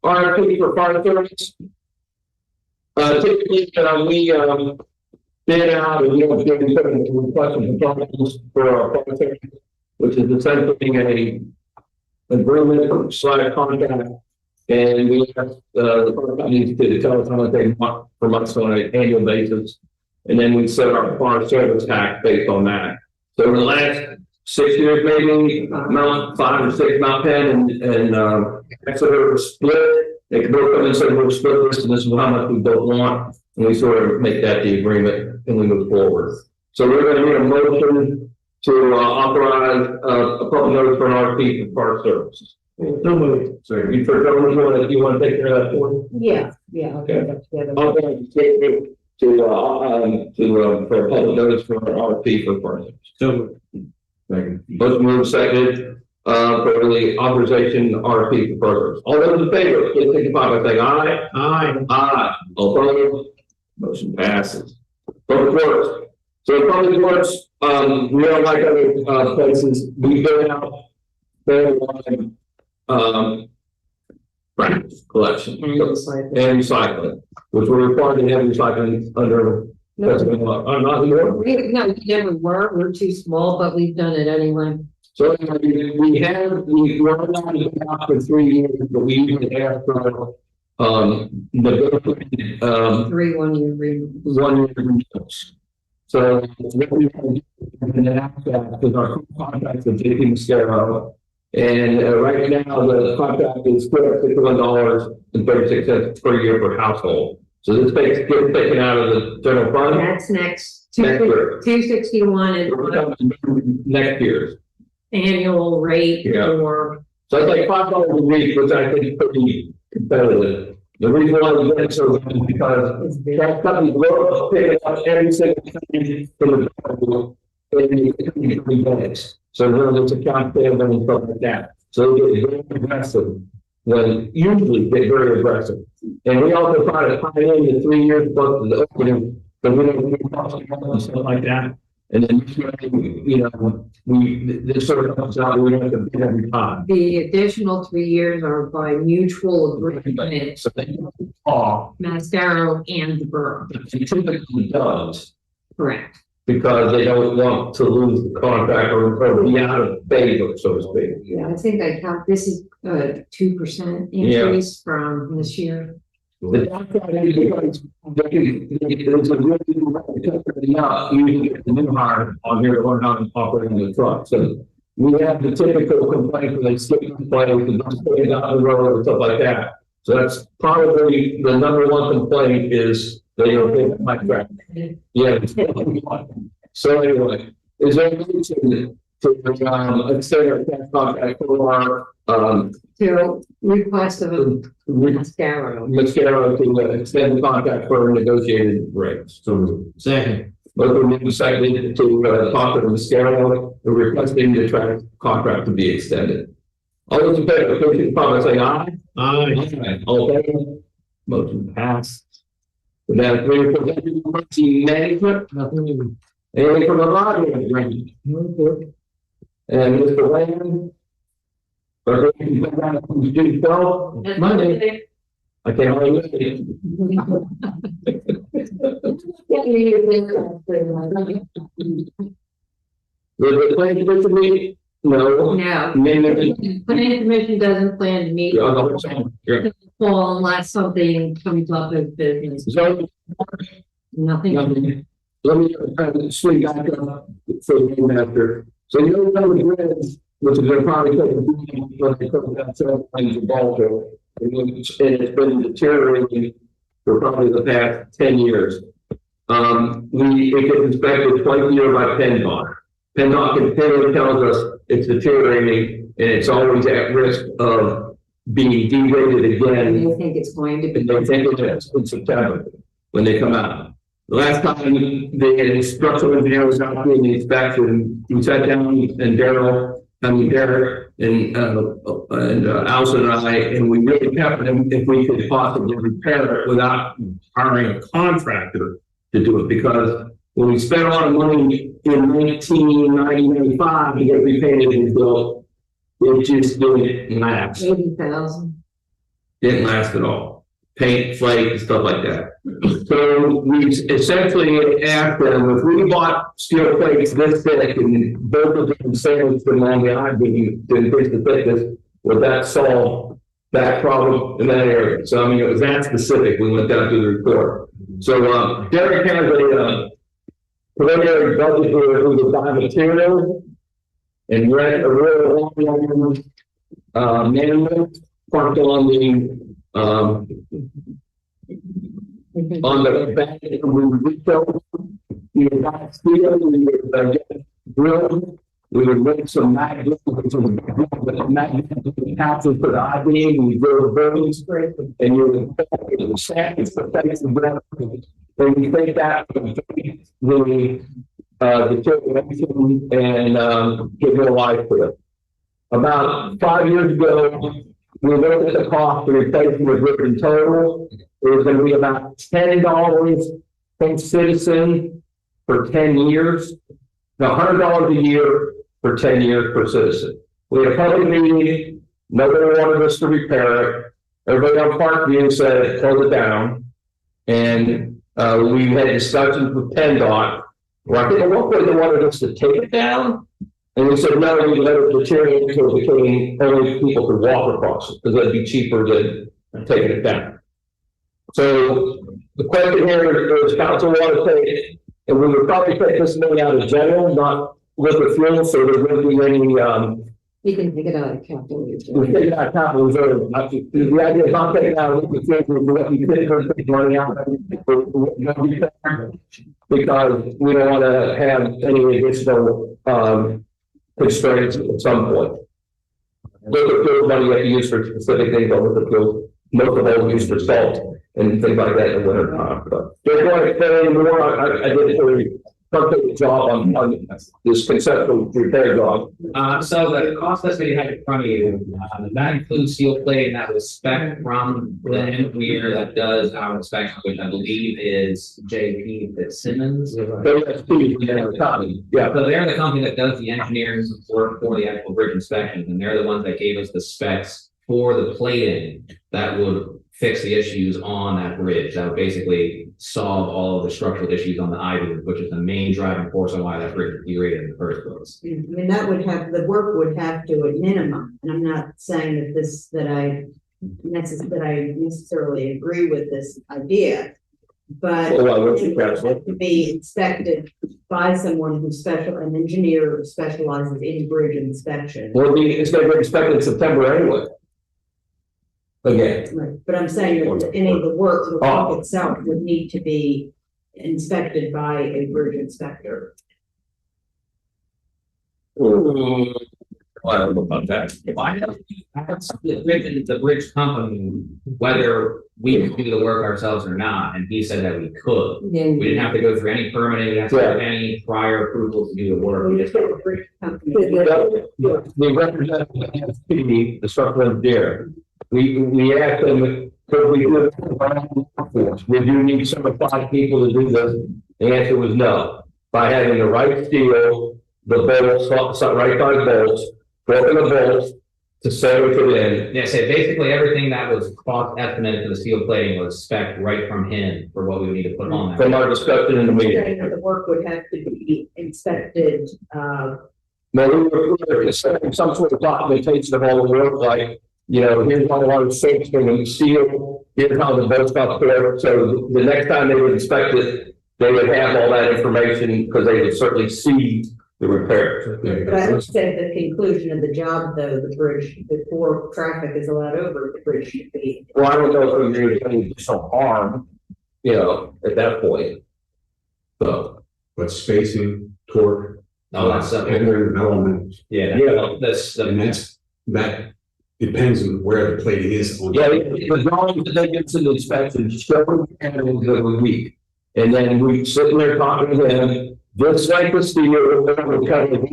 RFP for fire service. Typically, we bid out and we don't get any requesting proposals for our fire service, which is essentially a agreement / contract. And we have the fire companies to tell us how much they want from us on an annual basis. And then we set our fire service tax based on that. So in the last 6 years, maybe Mount 5 or 6, Mount Penn and Exeter split. They could both come and say we'll split this and this is how much we both want. And we sort of make that the agreement and we move forward. So we're going to need a motion to authorize a public notice for an RFP for fire services. So moved. So you for government, you want to take care of that for me?
Yeah.
Okay. I'll go ahead and take it to for a public notice for an RFP for fire services. So motion moved, seconded, for the authorization RFP for further. All those in favor, please signify by saying aye. Aye. Aye. All opposed? Motion passes. Public works. So public works, we don't like other places, we go out there collection and recycling, which we're required to have recycling under. Not anymore.
We never were. We're too small, but we've done it anyway.
So we were allowed to go out for 3 years, but we usually ask for the
3 1-year agreements.
1 year agreements. So what we and then after that, because our contract with JP Mascaro, and right now the contract is $61.36 per year per household. So this gets taken out of the general fund.
That's next.
Next year.
261 is
next year's
annual rate for.
So it's like $5 a week, which I think is pretty competitive. The reason why we get it so is because that company will pick it up every single time from the in 3 minutes. So there's a count payable and stuff like that. So they get very aggressive usually get very aggressive. And we also try to tie in the 3 years plus the opening, but we don't do cost and stuff like that. And then this sort of comes out, we don't have to bid every time.
The additional 3 years are by mutual agreement.
So they call
Mascaro and the borough.
it typically does.
Correct.
Because they don't want to lose the contract or be out of favor, so to speak.
Yeah, I think I count, this is a 2% increase from this year.
The downside is because there's a really you get the new hire on here to learn how to operate the truck. So we have the typical complaint where they skip the play, they don't stay down the road or stuff like that. So that's probably the number 1 complaint is they don't pay my track. Yeah. So anyway, is there a reason to extend our tax contract for our
To request of a Mascaro.
to extend the contract for negotiated rates? So
Second.
both of them seconded to talk to Mascaro, requesting the contract to be extended. All those in favor, please signify by saying aye. Aye. All opposed? Motion passed. With that, we represent emergency management. Nothing. Anything from the library? And Mr. Wayne. Monday. I can't hardly wait. The planning commission meeting? No.
No.
Maybe.
Planning commission doesn't plan to meet.
Yeah.
Fall unless something comes up as business.
So.
Nothing.
Let me swing back up for the master. So you know the bridge, which is going to probably take that 7 lanes of Balto, and it's been deteriorating for probably the past 10 years. It gets inspected twice a year by PennDOT. PennDOT continually tells us it's deteriorating and it's always at risk of being derated again.
You think it's going to be?
And they think it is in September. when they come out. The last time the structural engineer was out doing the inspection, we sat down and Derek and Allison and I, and we really kept them if we could possibly repair it without hiring a contractor to do it, because when we spent a lot of money in 1995 to get repainted and built, it just didn't last.
80,000.
Didn't last at all. Paint, flake, and stuff like that. So we essentially asked them, if we bought steel plates this thick and both of them sandwiched them on the I-beam to increase the thickness, would that solve that problem in that area? So I mean, it was that specific. We went down to the report. So Derek has a preliminary budget here who would buy material and rent a real long manual parked on the back of the we would buy steel, we would get drill, we would rent some magnets, capsules for the I-beam, we drill burns, and you would sand the face of the and we think that the determination and give more life to it. About 5 years ago, we looked at the cost of replacing the brick in total. It was going to be about $10 per citizen for 10 years. Now, $100 a year for 10 years per citizen. We had a public meeting. Nobody wanted us to repair it. Everybody on Parkview said, close it down. And we had discussions with PennDOT. Well, I think at one point they wanted us to take it down. And we said, no, we let it deteriorate until it became only people could walk across it, because that'd be cheaper than taking it down. So the question here is council want to take, and we would probably take this money out of general, not liquid fuel, so there wouldn't be any,
You can take it out of capital.
we take it out of capital reserve. The idea is not taking out of liquid fuel, we could take money out because we don't want to have any additional, constraints at some point. Liquid fuel money you have to use for specific things on liquid fuel. Most of all used for salt and things like that in the winter time. But they're going to explain any more. I did a very perfect job on this conceptual repair job.
So the cost list that you have in front of you, that includes steel plate, and that was spec from the engineer that does our inspection, which I believe is JP Fitzsimmons.
Yeah.
So they're the company that does the engineering support for the actual bridge inspections, and they're the ones that gave us the specs for the plating that would fix the issues on that bridge. That would basically solve all of the structural issues on the I-beam, which is the main driving force on why that bridge is derated in the first place.
I mean, that would have, the work would have to at minimum, and I'm not saying that I necessarily agree with this idea, but it would have to be inspected by someone who's an engineer who specializes in bridge inspection.
Well, it's going to be inspected in September anyway. Again.
Right, but I'm saying that any of the work itself would need to be inspected by a bridge inspector.
I don't know about that.
If I have the bridge company, whether we could do the work ourselves or not, and he said that we could.
Then
We didn't have to go through any permitting, we didn't have to have any prior approval to do the work. We just
The bridge company.
The representative, the structural engineer, we asked them, could we do it? Would you need 75 people to do this? The answer was no. By having the right steel, the bolts, right side bolts, broken the bolts to sandwich it in.
Yeah, so basically everything that was cost estimated for the steel plating was spec right from him for what we would need to put on
From
there.
our discussion in the meeting.
Saying that the work would have to be inspected,
No, we were setting some sort of documentation of all the work, like, here's how a lot of shapes going to be sealed, here's how the bolts got put. So the next time they would inspect it, they would have all that information because they would certainly see the repair.
but I would say at the conclusion of the job, though, the bridge, before traffic is allowed over, the bridge should be.
Well, I don't know if we're doing any additional harm, at that point. So,
But spacing, torque.
All that stuff.
And their development,
Yeah,
Yeah.
that's
and that depends on where the plating is on.
Yeah, the drawings that they get to the inspection show the panels that were weak. And then we sitting there talking to them, this like the steel, we're kind of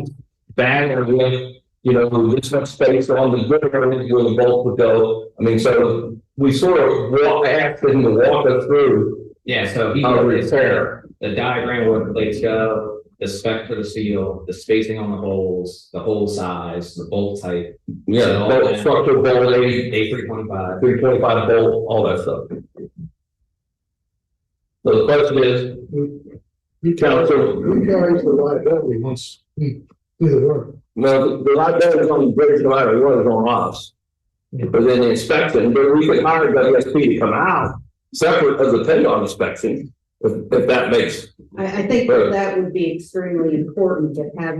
bang area, you know, this much space on the good area where the bolt would go. I mean, so we sort of asked them to walk us through.
Yeah, so he
repair.
the diagram where the plates go, the spec for the steel, the spacing on the holes, the hole size, the bolt type.
Yeah, bolt structure, bolt,
A325.
325 bolt, all that stuff. So the question is, council,
Who carries the liability once we do the work?
no, the liability is on the bridge, no matter what, is on us. But then the inspection, but we could hire WSP to come out, separate of the PennDOT inspection, if that makes.
I think that would be extremely important to have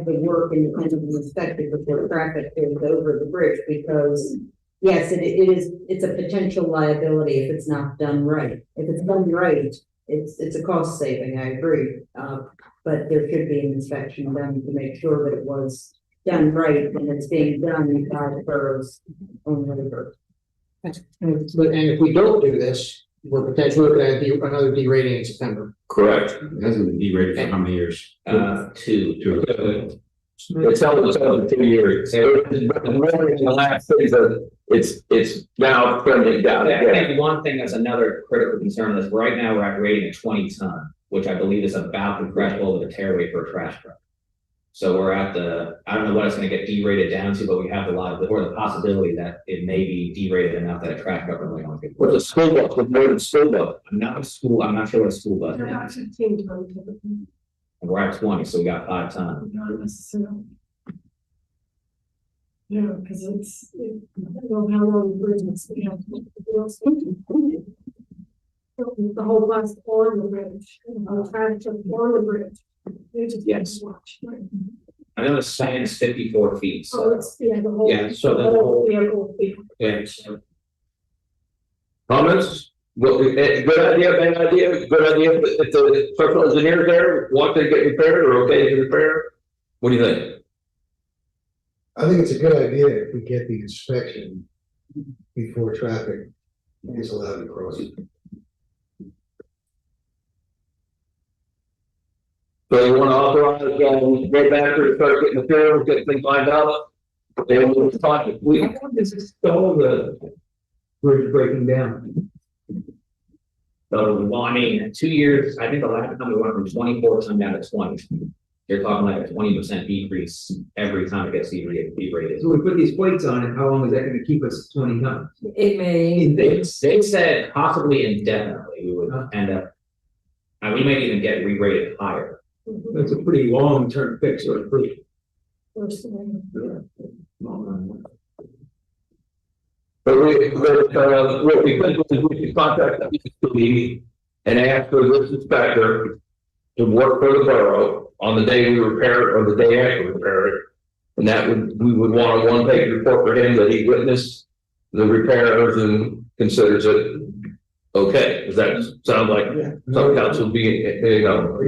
the work independently inspected before traffic goes over the bridge, because yes, it's a potential liability if it's not done right. If it's done right, it's a cost saving, I agree. But there should be an inspection done to make sure that it was done right and it's being done by the borough's own labor.
And if we don't do this, we're potentially looking at another derating in September.
Correct.
It hasn't been derated for how many years?
Two.
It's held for 2 years. But in the last phase of, it's now trending down.
I think one thing that's another critical concern is right now we're at rating of 20 ton, which I believe is about the threshold of the tearaway for a trash truck. So we're at I don't know what it's gonna get derated down to, but we have the possibility that it may be derated enough that a trash truck really won't get.
What's a school bus with more than school bus?
I'm not sure what a school bus is. And we're at 20, so we got 5 ton.
Not necessarily. Yeah, because I don't know how long the bridge is, you know. The whole bus on the bridge, the whole track on the bridge. They just
Yes.
watch.
I know the span is 54 feet,
So
so.
it's, yeah, the whole.
Yeah, so the whole-
vehicle.
Yeah, so
Comments? Well, good idea, bad idea, good idea, if the structural engineer there, want to get repaired or okay to repair? What do you think?
I think it's a good idea if we get the inspection before traffic is allowed to cross.
So you want to authorize, right back to start getting materials, get things lined up? And we'll talk, how long does this stall the bridge breaking down?
So, well, I mean, 2 years, I think the last time we went from 24 ton down to 20. You're talking like a 20% decrease every time it gets derated.
So we put these plates on it, how long is that gonna keep us at 20 tons?
It may,
They said possibly indefinitely we would end up, and we may even get re-rated higher.
That's a pretty long-term fix or improvement.
But what we could do is we could contact the and ask for this inspector to work for the borough on the day we repair it or the day after we repair it. And that we would want a one-page report for him that he witnessed the repairs and considers it okay. Does that sound like some council being, you know?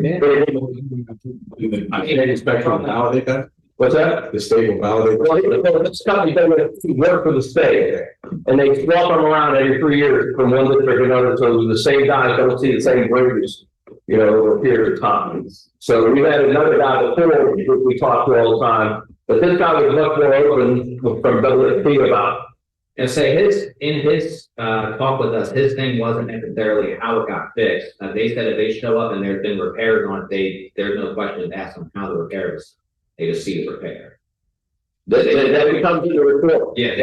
I mean, inspection will validate that?
What's that?
The state will validate.
Well, it's company that work for the state, and they swap them around every 3 years from one district to another, so the same guys don't see the same bridges, you know, over a period of time. So we had another guy before, which we talked to all the time, but this guy was much more open from WSP about.
And say in his talk with us, his thing wasn't necessarily how it got fixed. They said if they show up and there's been repairs on it, there's no question to ask them how the repair was. They just see the repair.
That becomes in the report.
Yeah.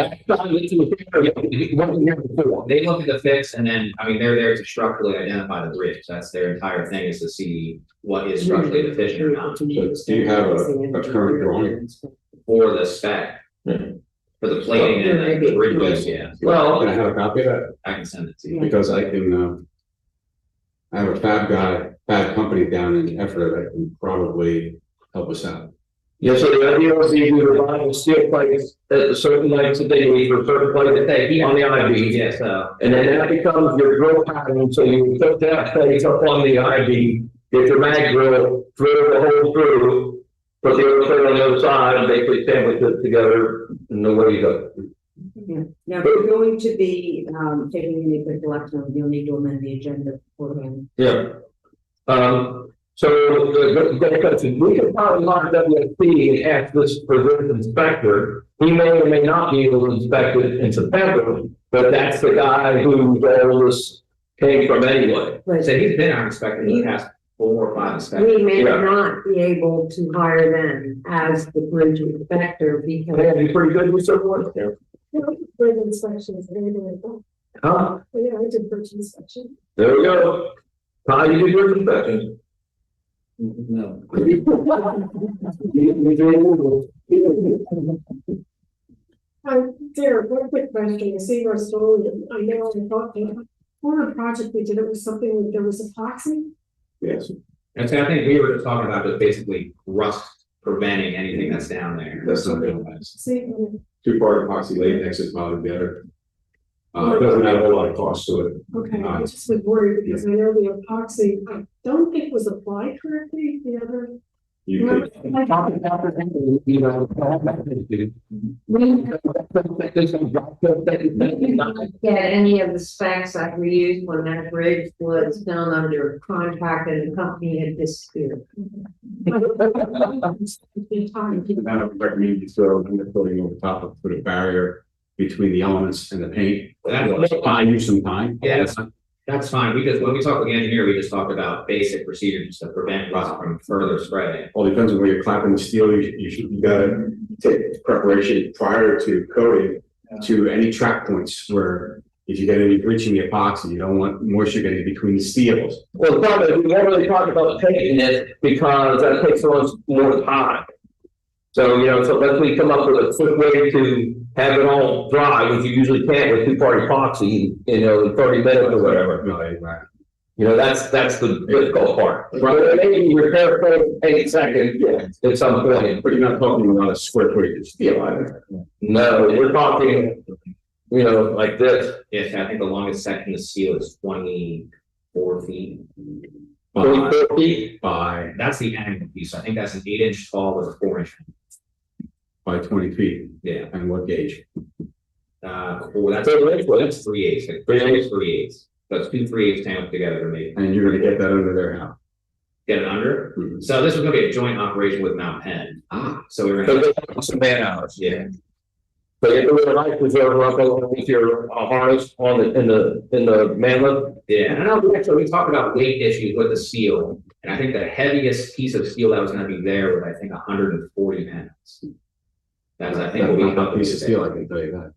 They look at the fix and then, I mean, they're there to structurally identify the bridge. That's their entire thing, is to see what is structurally deficient or not.
So do you have a current drawing?
For the spec, for the plating and the bridge, yeah.
Well,
Can I have a copy of that?
I can send it to you.
Because I can, I have a fab company down in Effort that can probably help us out.
yeah, so the idea was you would buy steel plates at a certain lengths that they need for a certain plate that they on the IB.
Yes,
And then that becomes your drill pattern, so you put that plate up on the IB, get your mag drill, drill the hole through, put the other plate on the other side, and basically sandwich it together, and away you go.
Now, if you're going to be, taking any official action, you'll need to amend the agenda for him.
Yeah. So the question, we could probably hire WSP and ask this for this inspector. He may or may not be able to inspect it in September, but that's the guy who all this came from anyway.
So he's been our inspector in the past 4 or 5 inspectors.
We may
Yeah.
not be able to hire them as the bridge inspector because
Yeah, he's pretty good with civil work there.
Bridge inspections, anything like that.
Huh?
Yeah, I did bridge inspection.
There we go. How you do your inspection?
No.
Derek, one quick question, I see your story, I know I thought that, for a project we did, it was something, there was epoxy.
Yes.
And so I think we were just talking about just basically rust preventing anything that's down there.
That's not good.
See,
Two-part epoxy latex is probably better. It doesn't have a whole lot of cost to it.
okay, I just was worried because I know the epoxy, I don't think was applied correctly, the other.
You could,
You know.
get any of the specs that we used when that bridge was done under contract and the company had disappeared.
I don't recommend you throw the coating over top of, put a barrier between the elements and the paint.
That's
Buy you some time.
Yeah, that's fine. We just, when we talked with the engineer, we just talked about basic procedures to prevent rust from further spreading.
All depends on where you're clapping the steel. You gotta take preparation prior to coating to any track points where if you get any breach in the epoxy, you don't want moisture getting between the steels.
Well, the problem is we won't really talk about painting it because that takes so much more time. So, you know, so let's we come up with a quick way to have it all dry, which you usually can't with 2-part epoxy, you know, in 30 minutes or whatever.
No, right.
You know, that's the difficult part. Right, maybe repair for 8 seconds, yeah, at some point.
But you're not talking about a square footage of steel either.
No, we're talking, you know, like this.
Yes, I think the longest section of steel is 24 feet.
24 feet.
By
That's the angle piece. I think that's an 8-inch tall with a 4-inch.
20 feet.
Yeah.
And what gauge?
Well, that's 3/8. 3/8. That's 2 3/8 tamped together to make.
And you're gonna get that under there how?
Get it under.
Mhm.
So this was gonna be a joint operation with Mount Penn. So we were
So
gonna,
they have some man hours.
yeah.
So you do a life preserver up with your harness on in the manlet.
Yeah, and I know we talked about weight issues with the steel, and I think the heaviest piece of steel that was gonna be there was, I think, 140 pounds. That's, I think,
That's
what we
not a
thought.
piece of steel, I can tell you that.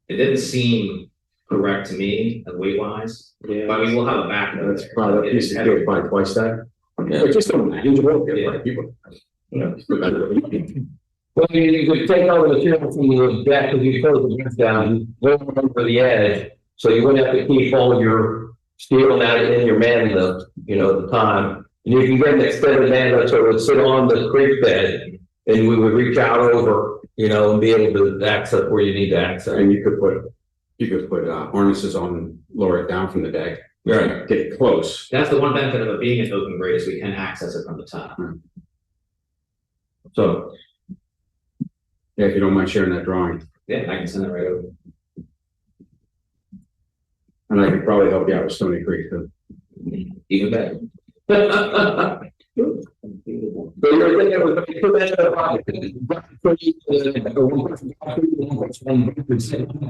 It didn't seem correct to me, weight wise, but we will have a back.
That's probably, that piece of steel is probably twice that. Yeah, just a huge work there for people. Yeah.
Well, you could take all the material from the deck, because you close the roof down, go over the edge, so you wouldn't have to keep all your steel out in your man lift, you know, at the time. And you can get an extended man lift, so it would sit on the creek bed, and we would reach out over, you know, and be able to access where you need to access.
And you could put harnesses on, lower it down from the deck.
Right.
Get it close.
That's the one benefit of it being an open grade is we can access it from the top.
So,
Yeah, if you don't mind sharing that drawing.
Yeah, I can send it right over.
And I could probably help you out with Stony Creek too.
Even better.
so you're thinking it was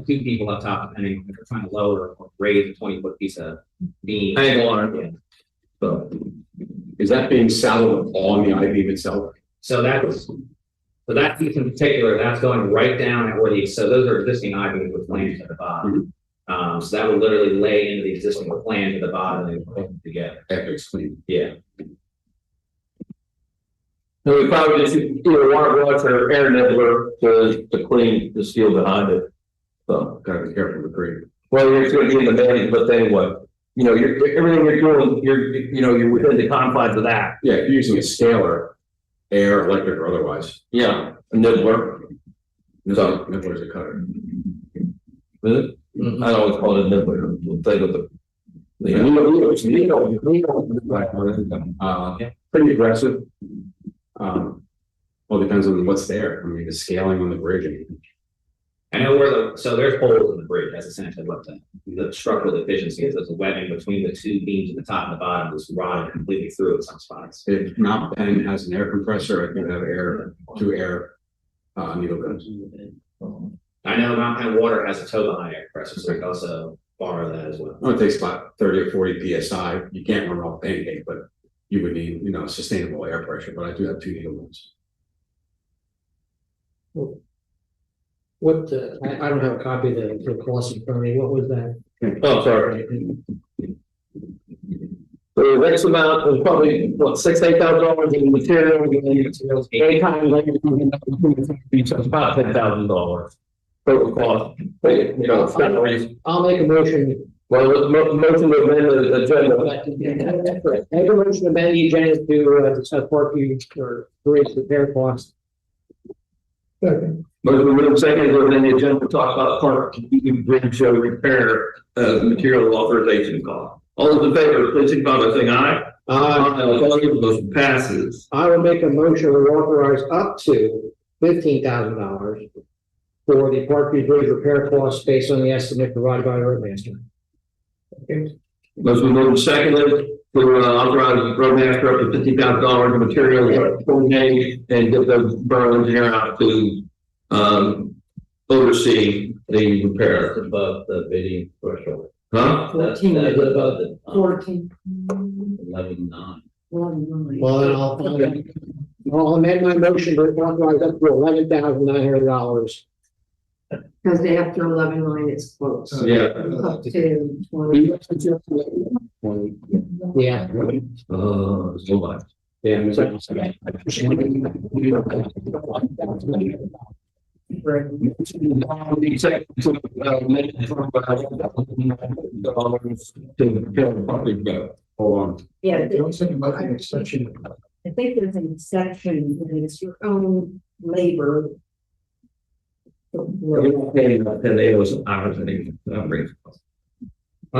Two people up top, depending if they're trying to lower or raise a 20-foot piece of beam.
angle on it.
Yeah.
So is that being saddled on the I-beam itself?
So that piece in particular, that's going right down at where so those are existing I-beams with flanges at the bottom. So that would literally lay into the existing flange at the bottom and put them together.
After it's clean.
Yeah.
So we probably just either water brush or air nibbler to clean the steel behind it. So,
Gotta be careful with the creek.
well, you're going to be in the man, but anyway, you know, everything you're doing, you're within the confines of that.
Yeah, if you're using a scaler, air, electric or otherwise.
Yeah, a nibbler.
So nibbler's a cutter.
Really? I always call it a nibbler. We'll think of the.
Pretty aggressive. Well, depends on what's there. I mean, the scaling on the bridge.
I know where so there's holes in the bridge, that's essentially what the structural deficiency is, there's a webbing between the two beams at the top and the bottom, that's rotted completely through in some spots.
If Mount Ben has an air compressor, I think have two air needle guns.
I know Mount Penn Water has a tow behind air compressor, so we can also borrow that as well.
Oh, it takes about 30 or 40 PSI. You can't run off anything, but you would need, sustainable air pressure, but I do have two needle guns.
What, I don't have a copy of the cost in front of me, what was that?
Oh, sorry. The next amount was probably, what, $6,000-8,000 in material, any kind of labor, it's about $10,000. Total cost, salaries.
I'll make a motion.
Well, motion to amend the agenda.
Make a motion to amend the agenda to discuss parking or bridge repair costs.
Motion to second to amend the agenda to talk about park bridge repair material authorization cost. All those in favor, please signify by saying aye. Aye. Motion passes.
I will make a motion to authorize up to $15,000 for the Parkview Bridge repair costs based on the estimate provided by the roadmaster.
Motion moved seconded to authorize the roadmaster up to $50,000 in materials coordinate and get the borough engineer out to oversee the repair.
That's above the bidding threshold.
Huh?
14.
That's above the
14.
11.9.
Well, then I'll amend my motion to authorize up to $11,900.
Because after 11 it's close.
Yeah.
Up to 20.
Yeah.
So much.
Yeah.
Hold on.
Yeah,
I don't think about an extension.
I think there's an exception, when it's your own labor.
Okay,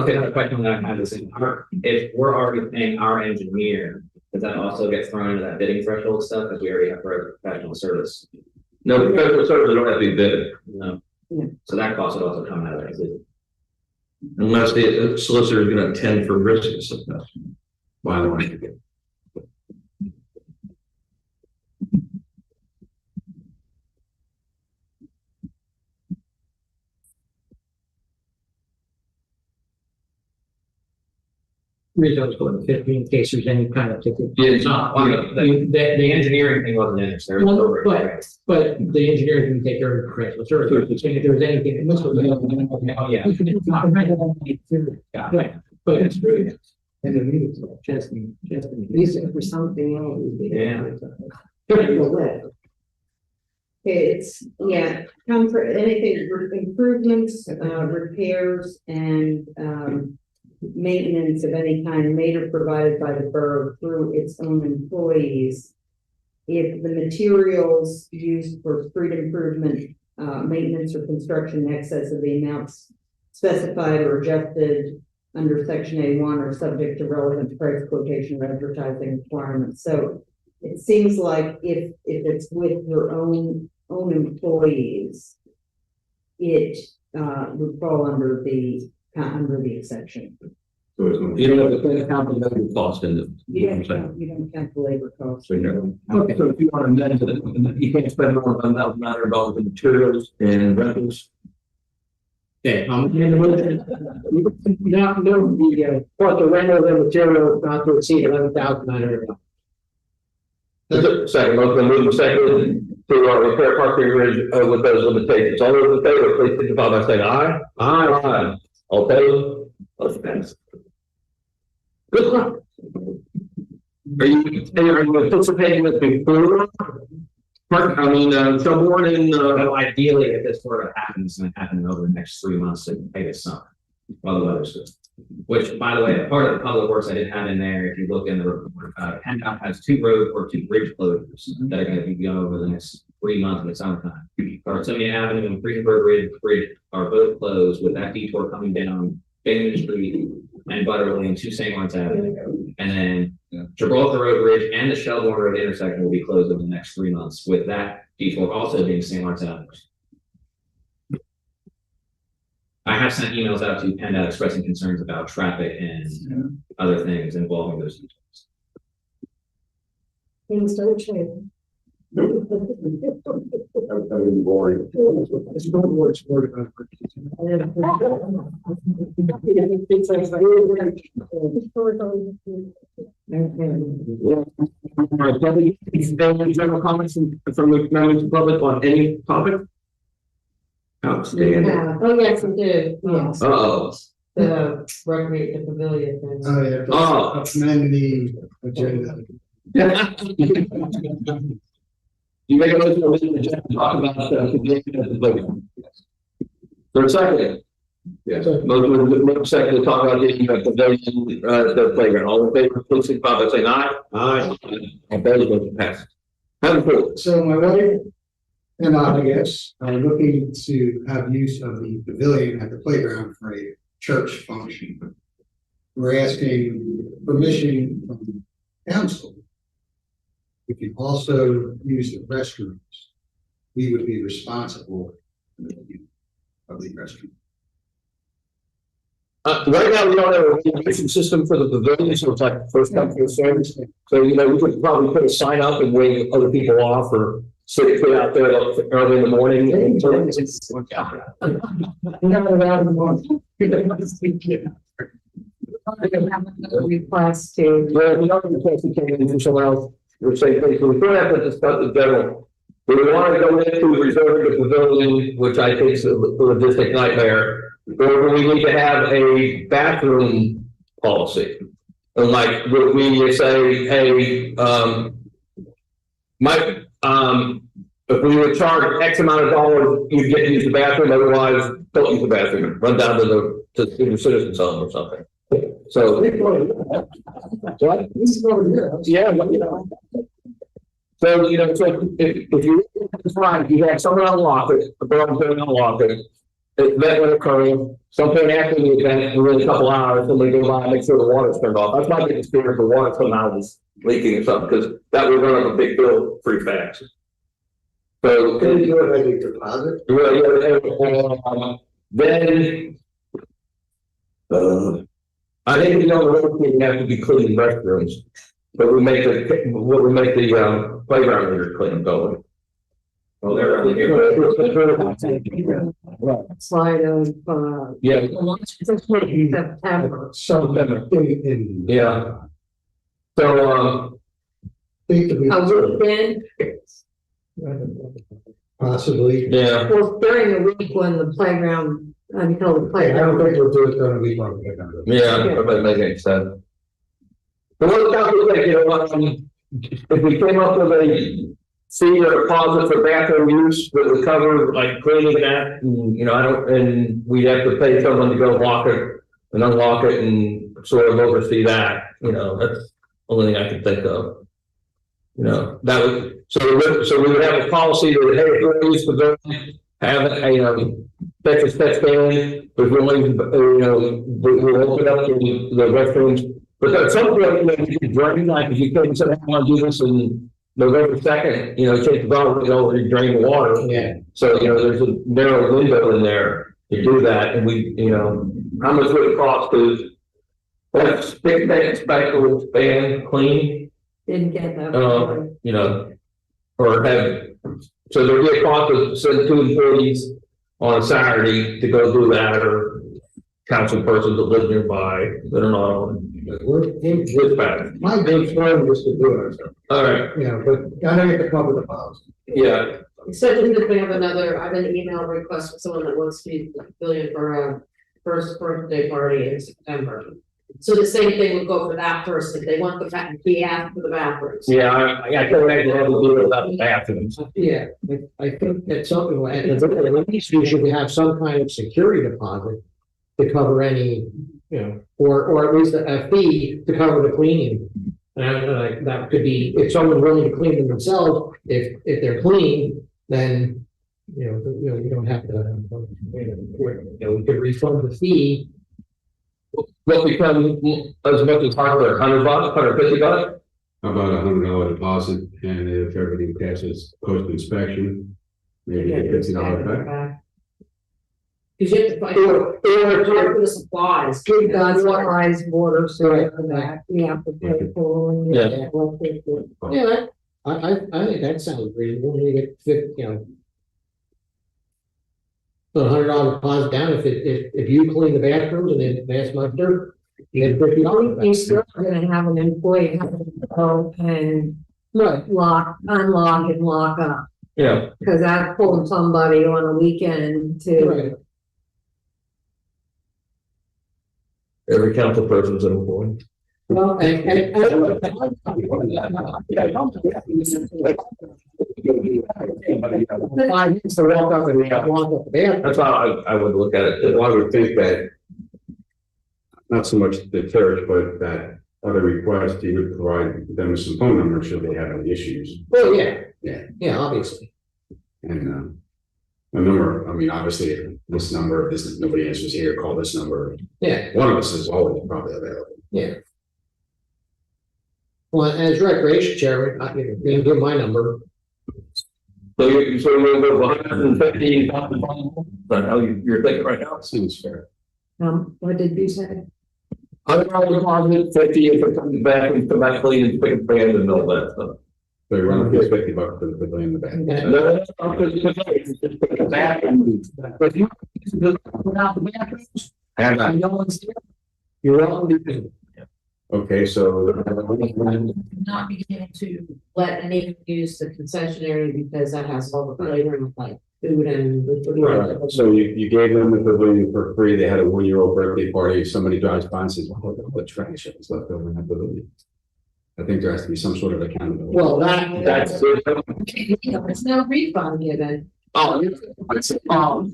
Another question that I have is, if we're already paying our engineer, does that also get thrown into that bidding threshold stuff, because we already have professional service?
No, professional services don't have to be bid
No.
Yeah.
So that cost would also come out of that.
unless the solicitor is going to attend for risk assessment.
By the way.
Reason I was going to 15 in case there's any kind of ticket.
Yeah, it's not,
The engineering thing wasn't in there, so there was
Well,
over.
But the engineer can take care of the professional services, if there was anything. It must have been.
Oh, yeah.
Right, but it's true.
And the meeting's just reason for something else.
Yeah.
It's, comfort, anything, improvements, repairs and, maintenance of any kind made or provided by the borough through its own employees. If the materials used for street improvement, maintenance or construction in excess of the amounts specified or adjusted under section A1 are subject to relevant price quotation or advertising requirements. So it seems like if it's with your own employees, it would fall under the exception.
you don't have to pay the cost in it.
You don't count the labor costs.
So, okay, so if you want to amend it, you can't spend more than $1,900 in materials and rentals.
Okay, in the motion, not, no, but the rental of the material not to exceed $11,900.
Second, motion moved second to repair Parkway Ridge with those limitations. All those in favor, please signify by saying aye. Aye. All opposed? Motion passes. Good luck. Are you anticipating this before? Someone in,
Well, ideally, if this sort of happens, and it happen over the next 3 months, it can pay this summer, while the weather's good. Which, by the way, part of the public works I did have in there, if you look in the report, PennDOT has two bridge closures that are gonna be going over the next 3 months in the summertime. Parsippany Avenue and Freeburg Bridge are both closed, with that detour coming down Binghamton Street and Butterley to St. Lawrence Avenue. And then Gibraltar Road Bridge and the Shelbourne Road intersection will be closed over the next 3 months, with that detour also being St. Lawrence Avenue. I have sent emails out to PennDOT expressing concerns about traffic and other things involving those details.
Things don't change.
That would be boring.
It's no words for it.
Any general comments from the members of the public on any topic? Outstanding.
Oh, yes, we do, yes,
Uh-oh.
the recreation pavilion thing.
Oh, yeah.
Oh.
Amend the agenda.
You make a motion to talk about the playground. For a second.
Yes.
Motion second to talk about the pavilion, the playground. All in favor, please signify by saying aye. Aye. Opposed, motion passes. Have a vote.
So my wife and I guess, are looking to have use of the pavilion at the playground for a church function. We're asking permission from council. We can also use the restrooms. We would be responsible for the use of the restroom.
Right now, we don't have a reservation system for the pavilion, so it's like first come, first served. So, we could probably put a sign up and wave other people off or sit out there early in the morning.
Request to.
Well, we don't request to came in from someone else, we're saying, hey, so we don't have to discuss the general. We want to go into reserve the pavilion, which I think is a logistic nightmare, or we need to have a bathroom policy. And like, we say, hey, Mike, if we would charge X amount of dollars, you get to use the bathroom, otherwise don't use the bathroom, run down to the senior citizens home or something. So. What? Yeah, so, so if you find, you have someone unlock it, the borough's going to unlock it, that would occur, sometime after the event, within a couple hours, somebody go by and make sure the water's turned off. That's my biggest fear, if the water somehow is leaking or something, because that would run up a big bill pretty fast. So.
Can you do it like a deposit?
Then. I think the road team have to be cleaning restrooms, but we make the playground area clean going.
Well, they're on here.
Slide of,
Yeah.
September.
Yeah. So,
A weekend,
Possibly.
yeah.
well, during the week when the playground, until the
I
playground.
don't think we'll do it during the week on the playground.
Yeah, that makes any sense. But what about the, if we came up with a fee or deposit for bathroom use that would cover like cleaning that, and, and we'd have to pay someone to go lock it and unlock it and sort of oversee that, that's the only thing I can think of. That would, so we would have a policy that, hey, if we're use the building, have it, fetch ban, but we'll open up the restrooms. But at some point, you can drain, like, if you couldn't say, I want to do this in November 2nd, chances are, you drain the water.
Yeah.
So, there's a narrow window in there to do that, and we, how much would it cost to have stick that spackle ban clean?
Didn't get that.
Or have, so there'd be a cost of send 2 employees on a Saturday to go do that, or council persons that live nearby that are not on. Dispatch.
My big plan was to do it ourselves.
All right,
But I know you have to come up with a policy.
yeah,
Especially if we have I have an email request from someone that wants to be affiliated for a first birthday party in September. So the same thing would go for that person, they want the be asked for the bathrooms.
yeah, I can't imagine how to do it without the bathrooms.
Yeah, I think that something, at least we should have some kind of security deposit to cover any, or at least a fee to cover the cleaning. And that could be, if someone's willing to clean them themselves, if they're clean, then, you don't have to, we could refund the fee.
What become as much as hardware, $100, $150?
How about $100 deposit, and if everything passes post inspection, maybe get $50 back.
Cause you have to find.
Or for the supplies.
Good God's wise water, so that we have to pay for. and
Yeah.
electric.
Yeah, I think that sounds reasonable, you get Put $100 deposit down, if you clean the bathrooms and then pass my dirt, you get $50
You
back.
still are gonna have an employee have to go and
Right,
unlock and lock up.
Yeah.
Cause I've pulled somebody on a weekend to,
right.
Every council person's an employee.
Well, Five minutes to walk up and walk up the bathroom.
That's how I would look at it.
Well, I would think that not so much the church, but that other request, you would provide them with some phone numbers should they have any issues.
Oh, yeah.
Yeah.
Yeah, obviously.
And, a number, I mean, obviously, if this number, nobody answers here, call this number.
Yeah,
One of us is always probably available.
yeah. Well, as recreation chairman, I can give my number.
So you're going to go 150,000. That's how you're thinking right now.
Seems fair.
what did you say?
$150 if it comes back and come back clean and pick a brand and all that stuff.
So you're running $50 for the pavilion in the back.
No, because back and. But you. Without the bathrooms. And no one's there. You're all.
Okay, so.
Not be able to let anyone use the concessionary because that has all the playroom like food and.
Right, so you gave them the pavilion for free, they had a 1-year-old birthday party, somebody drives by and says, well, what trash is left over in that pavilion? I think there has to be some sort of accountability.
Well,
That's.
It's no refund given.
Oh, it's,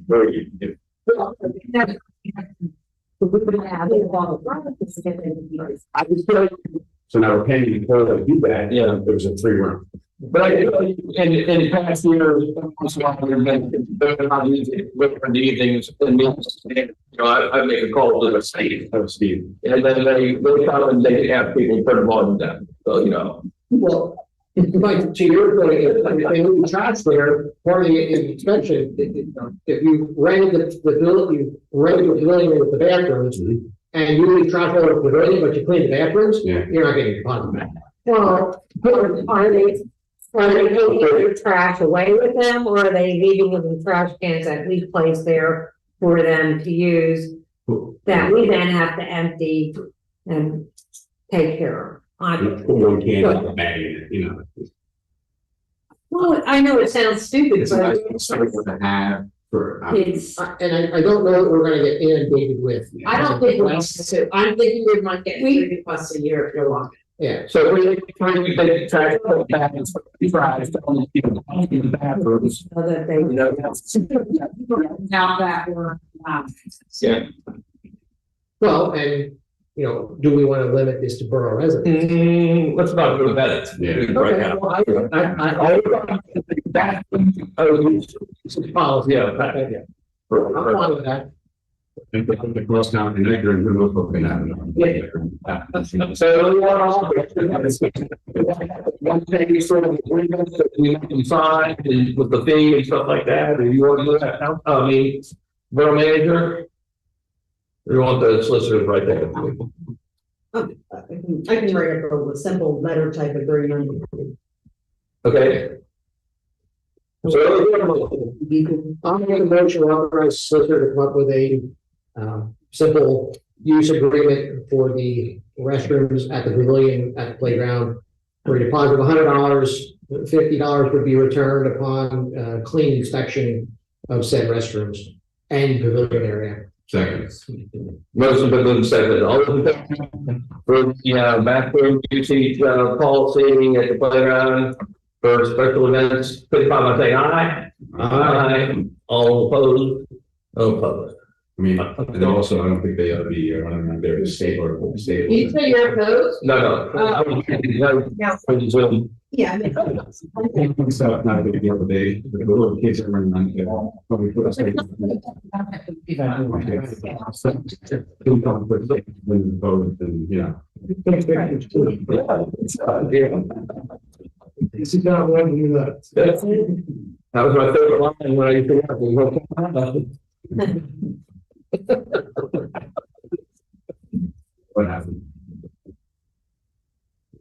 very good. I was telling you.
So now we're paying for the do that,
Yeah.
there was a 3-room.
But I, in the past year, they're not using it for the evenings, and I make a call to the state.
Oh, Steve.
And then they come and they have people turn them on down, so,
well, like to your point, if they move trash there, part of the inspection, if you rented the building, you rented the building with the bathrooms. And you leave trash all over the pavilion, but you clean the bathrooms,
Yeah.
you're not getting your deposit back.
Well, are they taking their trash away with them, or are they leaving them in trash cans that we place there for them to use? That we then have to empty and take care of.
Put one can in the bag, you know.
Well, I know it sounds stupid,
It's a
but
nice something to have for.
it's,
And I don't know what we're gonna get inundated with.
I don't think we need to, I'm thinking we might get 3 requests a year if you're lucky.
Yeah,
so we they try to put back and try to only people in the bathrooms,
so that they.
you know, that's.
Now that we're,
Yeah.
well, and, you know, do we wanna limit this to borough residents?
Let's not go to that.
Yeah.
Right now.
Policy.
Yeah.
I'm fine with that.
And the cross town and they're going to move up in that.
So we want all. One thing sort of agreement that we can sign and with the fee and stuff like that, or you want to do that now, I mean, borough manager. We want the solicitors right there.
I can write up a simple letter type agreement.
Okay. So.
I'll make a motion to authorize solicitor to come up with a simple use agreement for the restrooms at the pavilion at the playground. For a deposit of $100, $50 would be returned upon clean inspection of said restrooms and pavilion area.
Second.
Most of them said that all of them for the bathroom usage policy at the playground for special events, 55, I say aye. Aye. All opposed? No opposed.
I mean, and also, I don't think they ought to be running around there to state or state.
you say you're opposed?
No.
Yeah.
Zoom.
Yeah.
So not a big deal, but the little kids are running around there. Probably put a state. And, you know.
This is not when you
That was my favorite line when I used to work.
What happened?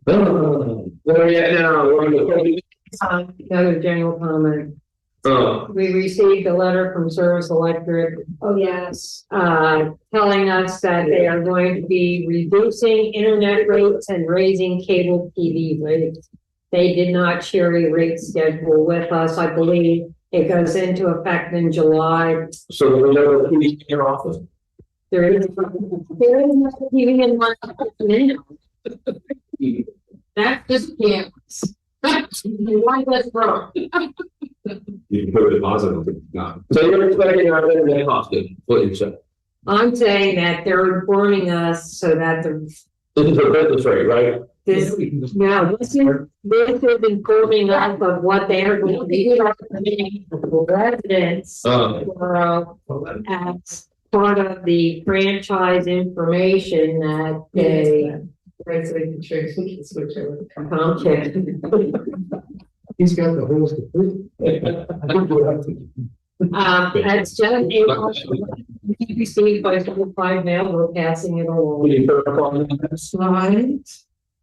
Where are we at now? We're on the
Another general comment.
oh,
We received a letter from Service Electric,
Oh, yes.
telling us that they are going to be reducing internet rates and raising cable TV rates. They did not share a rate schedule with us. I believe it goes into effect in July.
so we know who's in your office.
There is no TV in one now. That's just cameras. Why that's wrong?
You can put it positive, no.
So you're expecting our internet hostage, what you said.
I'm saying that they're informing us so that
This is a business rate, right?
this is informing us of what they are going to be doing for residents. Borough, as part of the franchise information that they.
Right, so we can switch over.
Comcast.
He's got the holes to prove.
That's just received by certified mail, we're passing it along.
Will you verify this?
Right.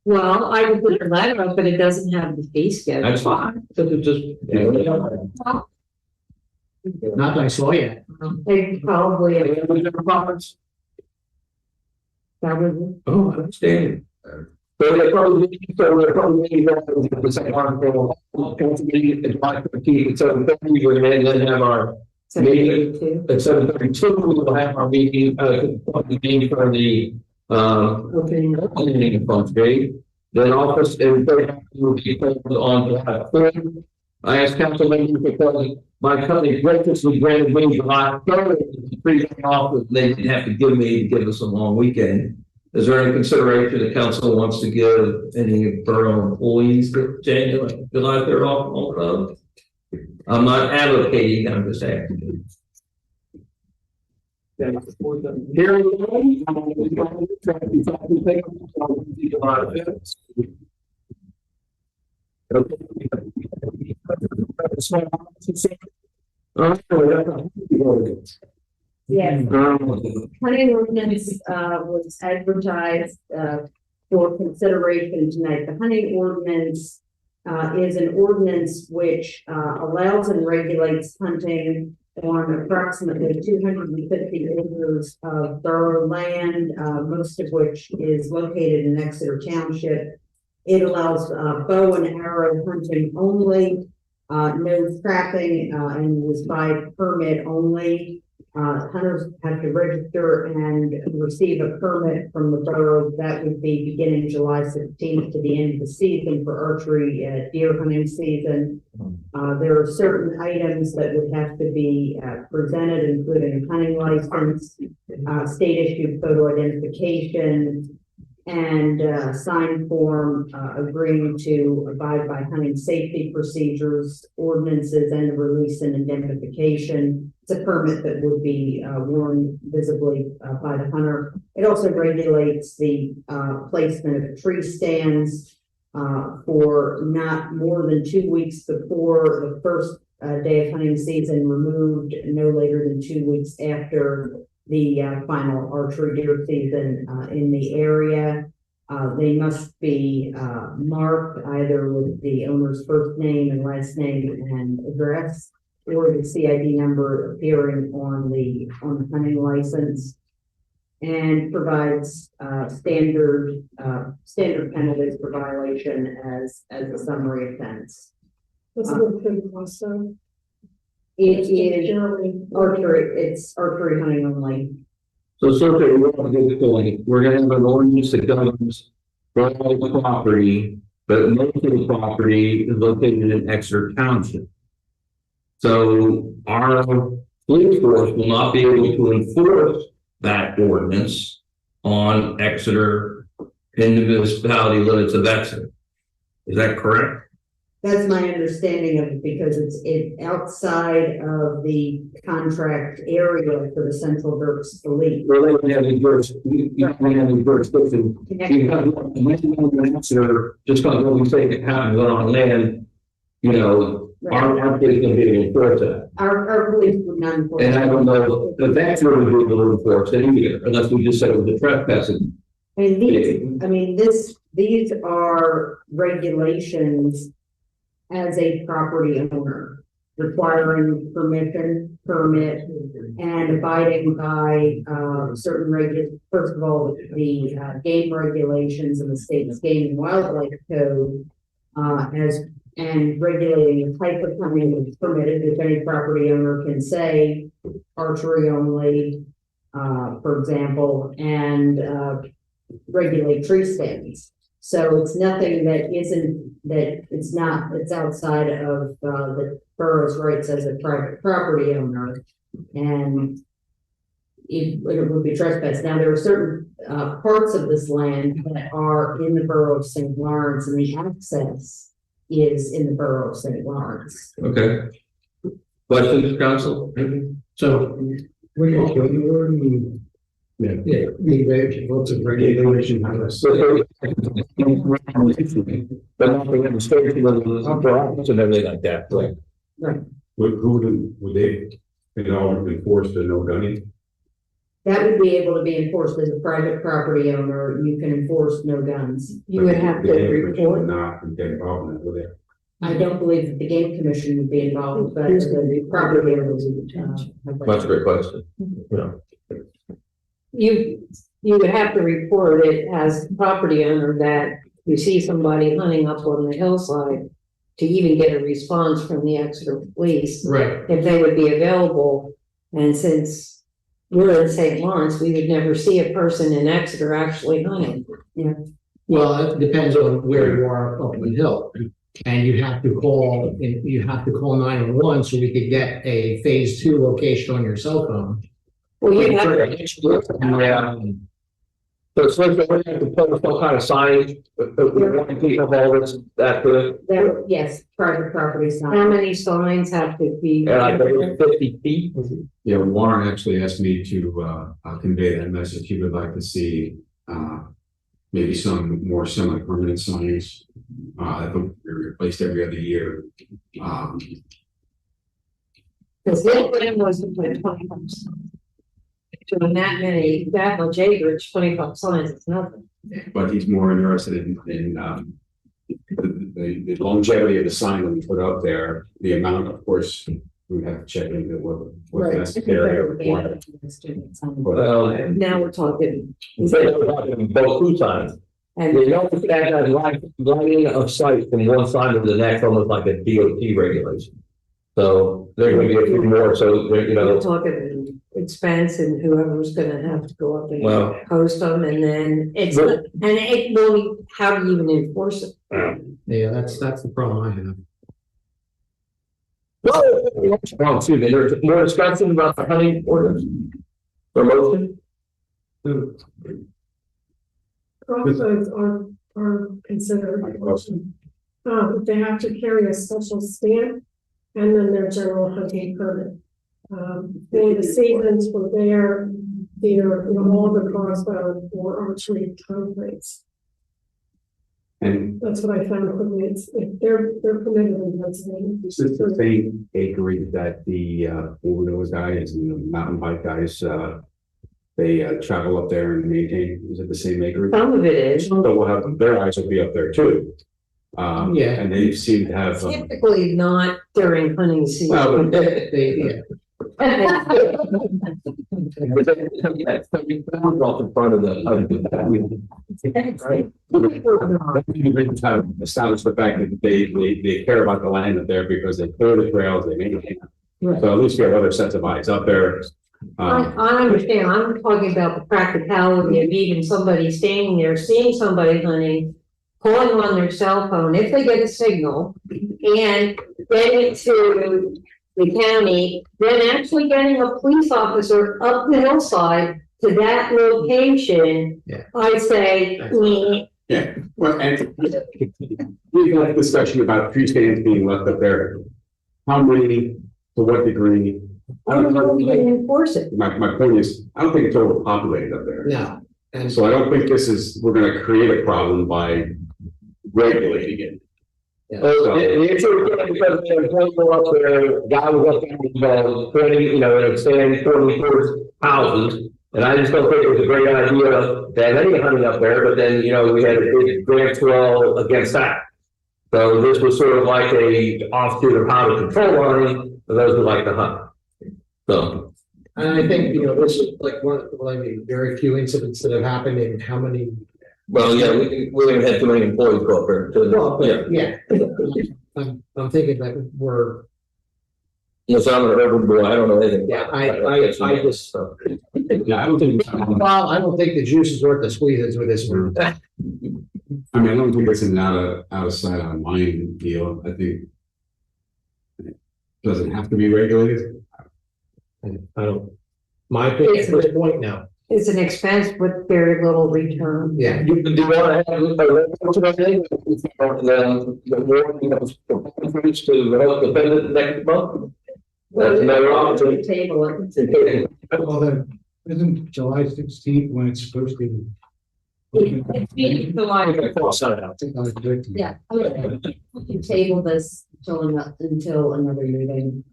Well, I would put a letter up, but it doesn't have the fee schedule.
That's fine. So it's just.
Not that I saw yet.
They probably,
Any other different comments?
that was.
Oh, I understand. So they're probably, the second article, council meeting at July 15th at 7:30, we're going to then have our meeting at 7:32, we will have our meeting, meeting for the, opening of Front Street. Then office and will be closed on July 3rd. I asked council members because my company graciously granted me July 3rd to free them off, that they didn't have to give us a long weekend. Is there any consideration the council wants to give any borough employees the January, July 3rd off also? I'm not advocating, I'm just asking. Here we go.
Yes, hunting ordinance, was advertised, for consideration tonight. The hunting ordinance, is an ordinance which, allows and regulates hunting on approximately 250 acres of borough land, most of which is located in Exeter Township. It allows, bow and arrow hunting only, no trapping, and was by permit only. Hunters have to register and receive a permit from the borough. That would be beginning July 16th to the end of the season for archery, deer hunting season. There are certain items that would have to be presented, including a hunting license, state issued photo identification, and signed form agreeing to abide by hunting safety procedures, ordinances, and the release and indemnification. It's a permit that would be worn visibly by the hunter. It also regulates the placement of tree stands for not more than 2 weeks before the first day of hunting season, removed no later than 2 weeks after the final archery deer season in the area. They must be marked either with the owner's first name and last name and address, or the CID number appearing on the hunting license, and provides standard penalties for violation as a summary offense.
What's the cost of?
It is archery, it's archery hunting only.
So certainly we're going to get going. We're going to have an ordinance that governs borough property, but most of the property is located in Exeter Township. So our police force will not be able to enforce that ordinance on Exeter in the municipality limits of Exeter. Is that correct?
That's my understanding of it, because it's outside of the contract area for the Central Berks Elite.
Really, we have any jurisdiction. Exeter, just because what we say it happens on land, you know, Our police can be able to enforce that.
Our police would not enforce.
And I don't know, the that's really be able to enforce it either, unless we just said it was a trespassing.
These are regulations as a property owner, requiring permit, and abiding by, certain first of all, the game regulations and the state's game and wildlife code, and regulating the type of hunting that's permitted, if any property owner can say archery only, for example, and, regulate tree stands. So it's nothing that it's outside of, the borough's rights as a private property owner. And it would be trespass. Now, there are certain, parts of this land that are in the borough of St. Lawrence, and the access is in the borough of St. Lawrence.
Okay. Questions, council?
So. Lots of regulation.
But not the administration of the office and everything like that, right?
Right.
Would they, enforce the no gunning?
That would be able to be enforced as a private property owner. You can enforce no guns.
You would have to report.
Not get involved in it, would they?
I don't believe that the game commission would be involved, but the property owners would.
That's a great question. Yeah.
You would have to report it as the property owner that you see somebody hunting up on the hillside to even get a response from the Exeter police.
Right.
If they would be available. And since we're in St. Lawrence, we would never see a person in Exeter actually hunting.
Yeah.
Well, it depends on where you are up the hill. And you have to call 911 so we could get a phase 2 location on your cell phone.
Well, you have,
Yeah. So it's like we have to put some kind of sign, we want people all this, that,
Yes, private property sign.
how many signs have to be?
and I think 50 feet.
Yeah, Warren actually asked me to convey that message. He would like to see maybe some more semi-permanent signs that will be replaced every other year.
Because the plan was to put 25 signs. Doing that much acreage, 25 signs, it's nothing.
But he's more interested in the longevity of the sign that we put up there, the amount, of course, we have to check into what necessary or required.
Well,
Now we're talking.
both two signs.
And
You know, that line of sight from one side to the next, almost like a DOT regulation. So there's gonna be a few more, so there,
we're talking expense and whoever's gonna have to go up and
Well-
post them, and then it really, how do you even enforce it?
Yeah, that's the problem I have.
Well, excuse me, there's more discussion about the hunting ordinance. For motion?
Crossroads are considered. They have to carry a special stamp and then their general hunting permit. For the seasons for their, all the crossbow or archery conflicts.
And
That's what I found from it. They're permitted in Pennsylvania.
this is the same acreage that the four-wheeler guys and the mountain bike guys they travel up there and maintain. Is it the same acreage?
Some of it is.
So we'll have, their eyes will be up there too.
Yeah.
And they seem to have.
Typically not during hunting season.
Well, but
Yeah.
Off in front of the.
Right. Establish the fact that they care about the land up there because they clear the trails, they maintain.
Right.
So at least you have other sets of eyes up there.
I understand, I'm talking about the practicality of even somebody standing there, seeing somebody hunting, calling on their cell phone, if they get a signal, and getting to the county, then actually getting a police officer up the hillside to that location.
Yeah.
I say,
Yeah, well, and we've had a discussion about tree stands being left up there. How many, to what degree? I don't know.
we can enforce it.
My point is, I don't think it's overpopulated up there.
No. And
So I don't think we're gonna create a problem by regulating it.
The issue is because they were going to go up there, guy was up there, pointing, and saying 20 towards houses. And I just don't think it was a great idea to have any hunting up there, but then, we had a big grant swell against that. So this was sort of like a offshoot of how to control hunting for those who like to hunt. So.
And I think, this is like one of the very few incidents that have happened in how many.
Well, yeah, we haven't had too many employees go up there.
Well, but, yeah. I'm thinking that we're.
Yes, I'm an urban boy, I don't know anything.
Yeah, I just.
Yeah, I don't think.
Well, I don't think the juice is worth the squeeze with this one.
I mean, I don't think it's an out of sight, out of mind deal. I think. Does it have to be regulated?
I don't. My opinion at this point, no.
It's an expense with very little return.
Yeah.
Do you want to have the warning to help defend it next month? That's another option.
Table it.
Well, then, isn't July 16th when it's supposed to?
It's meeting the line.
Yeah.
You table this until another meeting.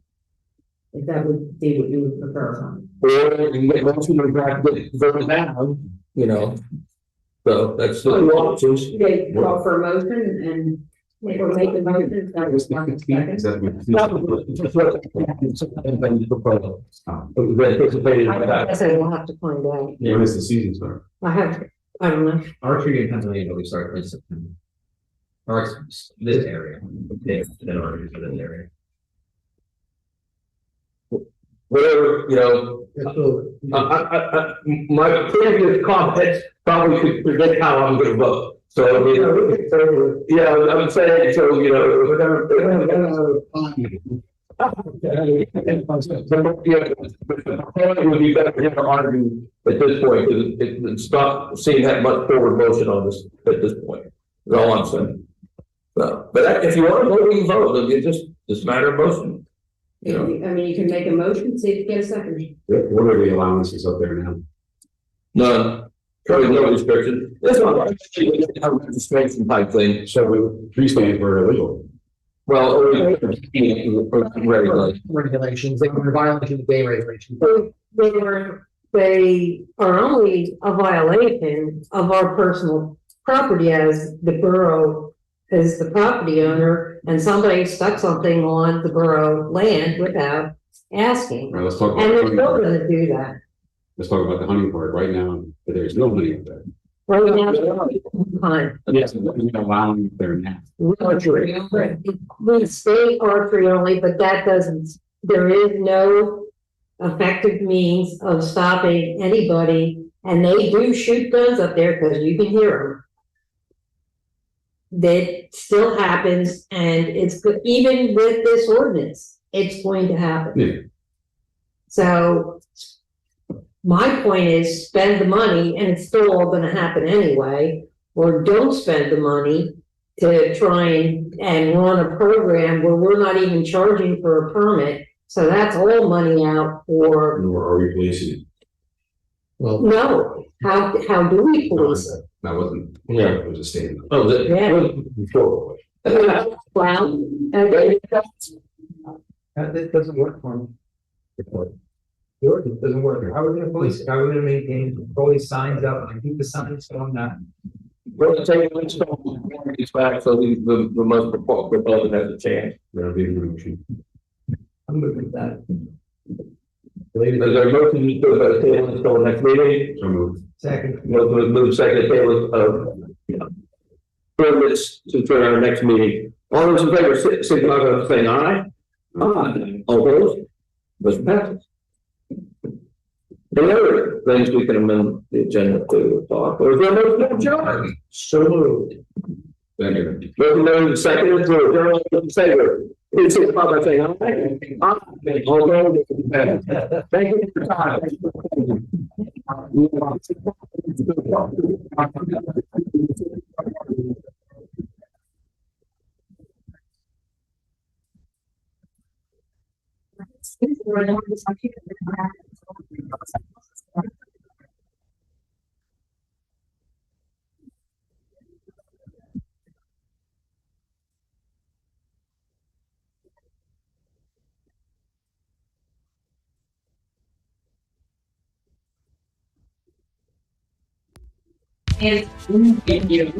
If that would be what you would prefer.
Or you can get most of them back, get voted down, So that's the two options.
Okay, call for a motion and we'll make the motion. That was one second.
Is that
I guess I will have to find out.
when is the season start?
I don't know.
Archery in Pennsylvania, we start in September. Or it's this area, then archery for this area.
Whatever, my previous comments probably could predict how I'm gonna vote. So, yeah, I'm saying, so, it would be better for him to argue at this point, because it's not seeing that much forward motion on this at this point. That's all I'm saying. So, but if you want to vote, you vote. It's just a matter of motion.
I mean, you can make a motion, see if you get a second.
What are the allowances up there now?
None. Probably no restriction. This one, a registration type thing.
So tree stands were illegal.
Well,
Regulations, they were in violation of day regulations.
They are only a violation of our personal property as the borough is the property owner, and somebody stuck something on the borough land without asking.
All right, let's talk about.
And
the
they're
hunting
still
part.
gonna do that.
Let's talk about the hunting part right now. There's no money up there.
Right now, fine.
Yes, we're allowing there now.
Archery. We state archery only, but that doesn't, there is no effective means of stopping anybody, and they do shoot guns up there because you can hear them. That still happens, and it's good, even with this ordinance, it's going to happen.
Yeah.
So my point is spend the money, and it's still all gonna happen anyway, or don't spend the money to try and run a program where we're not even charging for a permit. So that's all money out for,
Nor are we policing it.
Well,
no, how do we police it?
That wasn't,
Yeah.
it was a statement.
Oh, that.
Yeah. Well, okay.
That doesn't work for me. The ordinance doesn't work. How are we gonna police it? How are we gonna maintain, all these signs up and keep the signs going on?
We're taking this back, so the most proposed has a chance.
That'll be the motion.
I'm good with that.
Is there a motion to go about the table, let's go next meeting?
So moved.
Second.
Move second table, permits to turn our next meeting. All those in favor, signify by saying aye. Aye. All opposed? Motion passes. Any other things we can amend the agenda to talk, or is there a motion to adjourn? So moved. Motion made and seconded to adjourn, all those in favor. Please signify by saying aye. Aye. All opposed? Thank you for your time.
Thank you.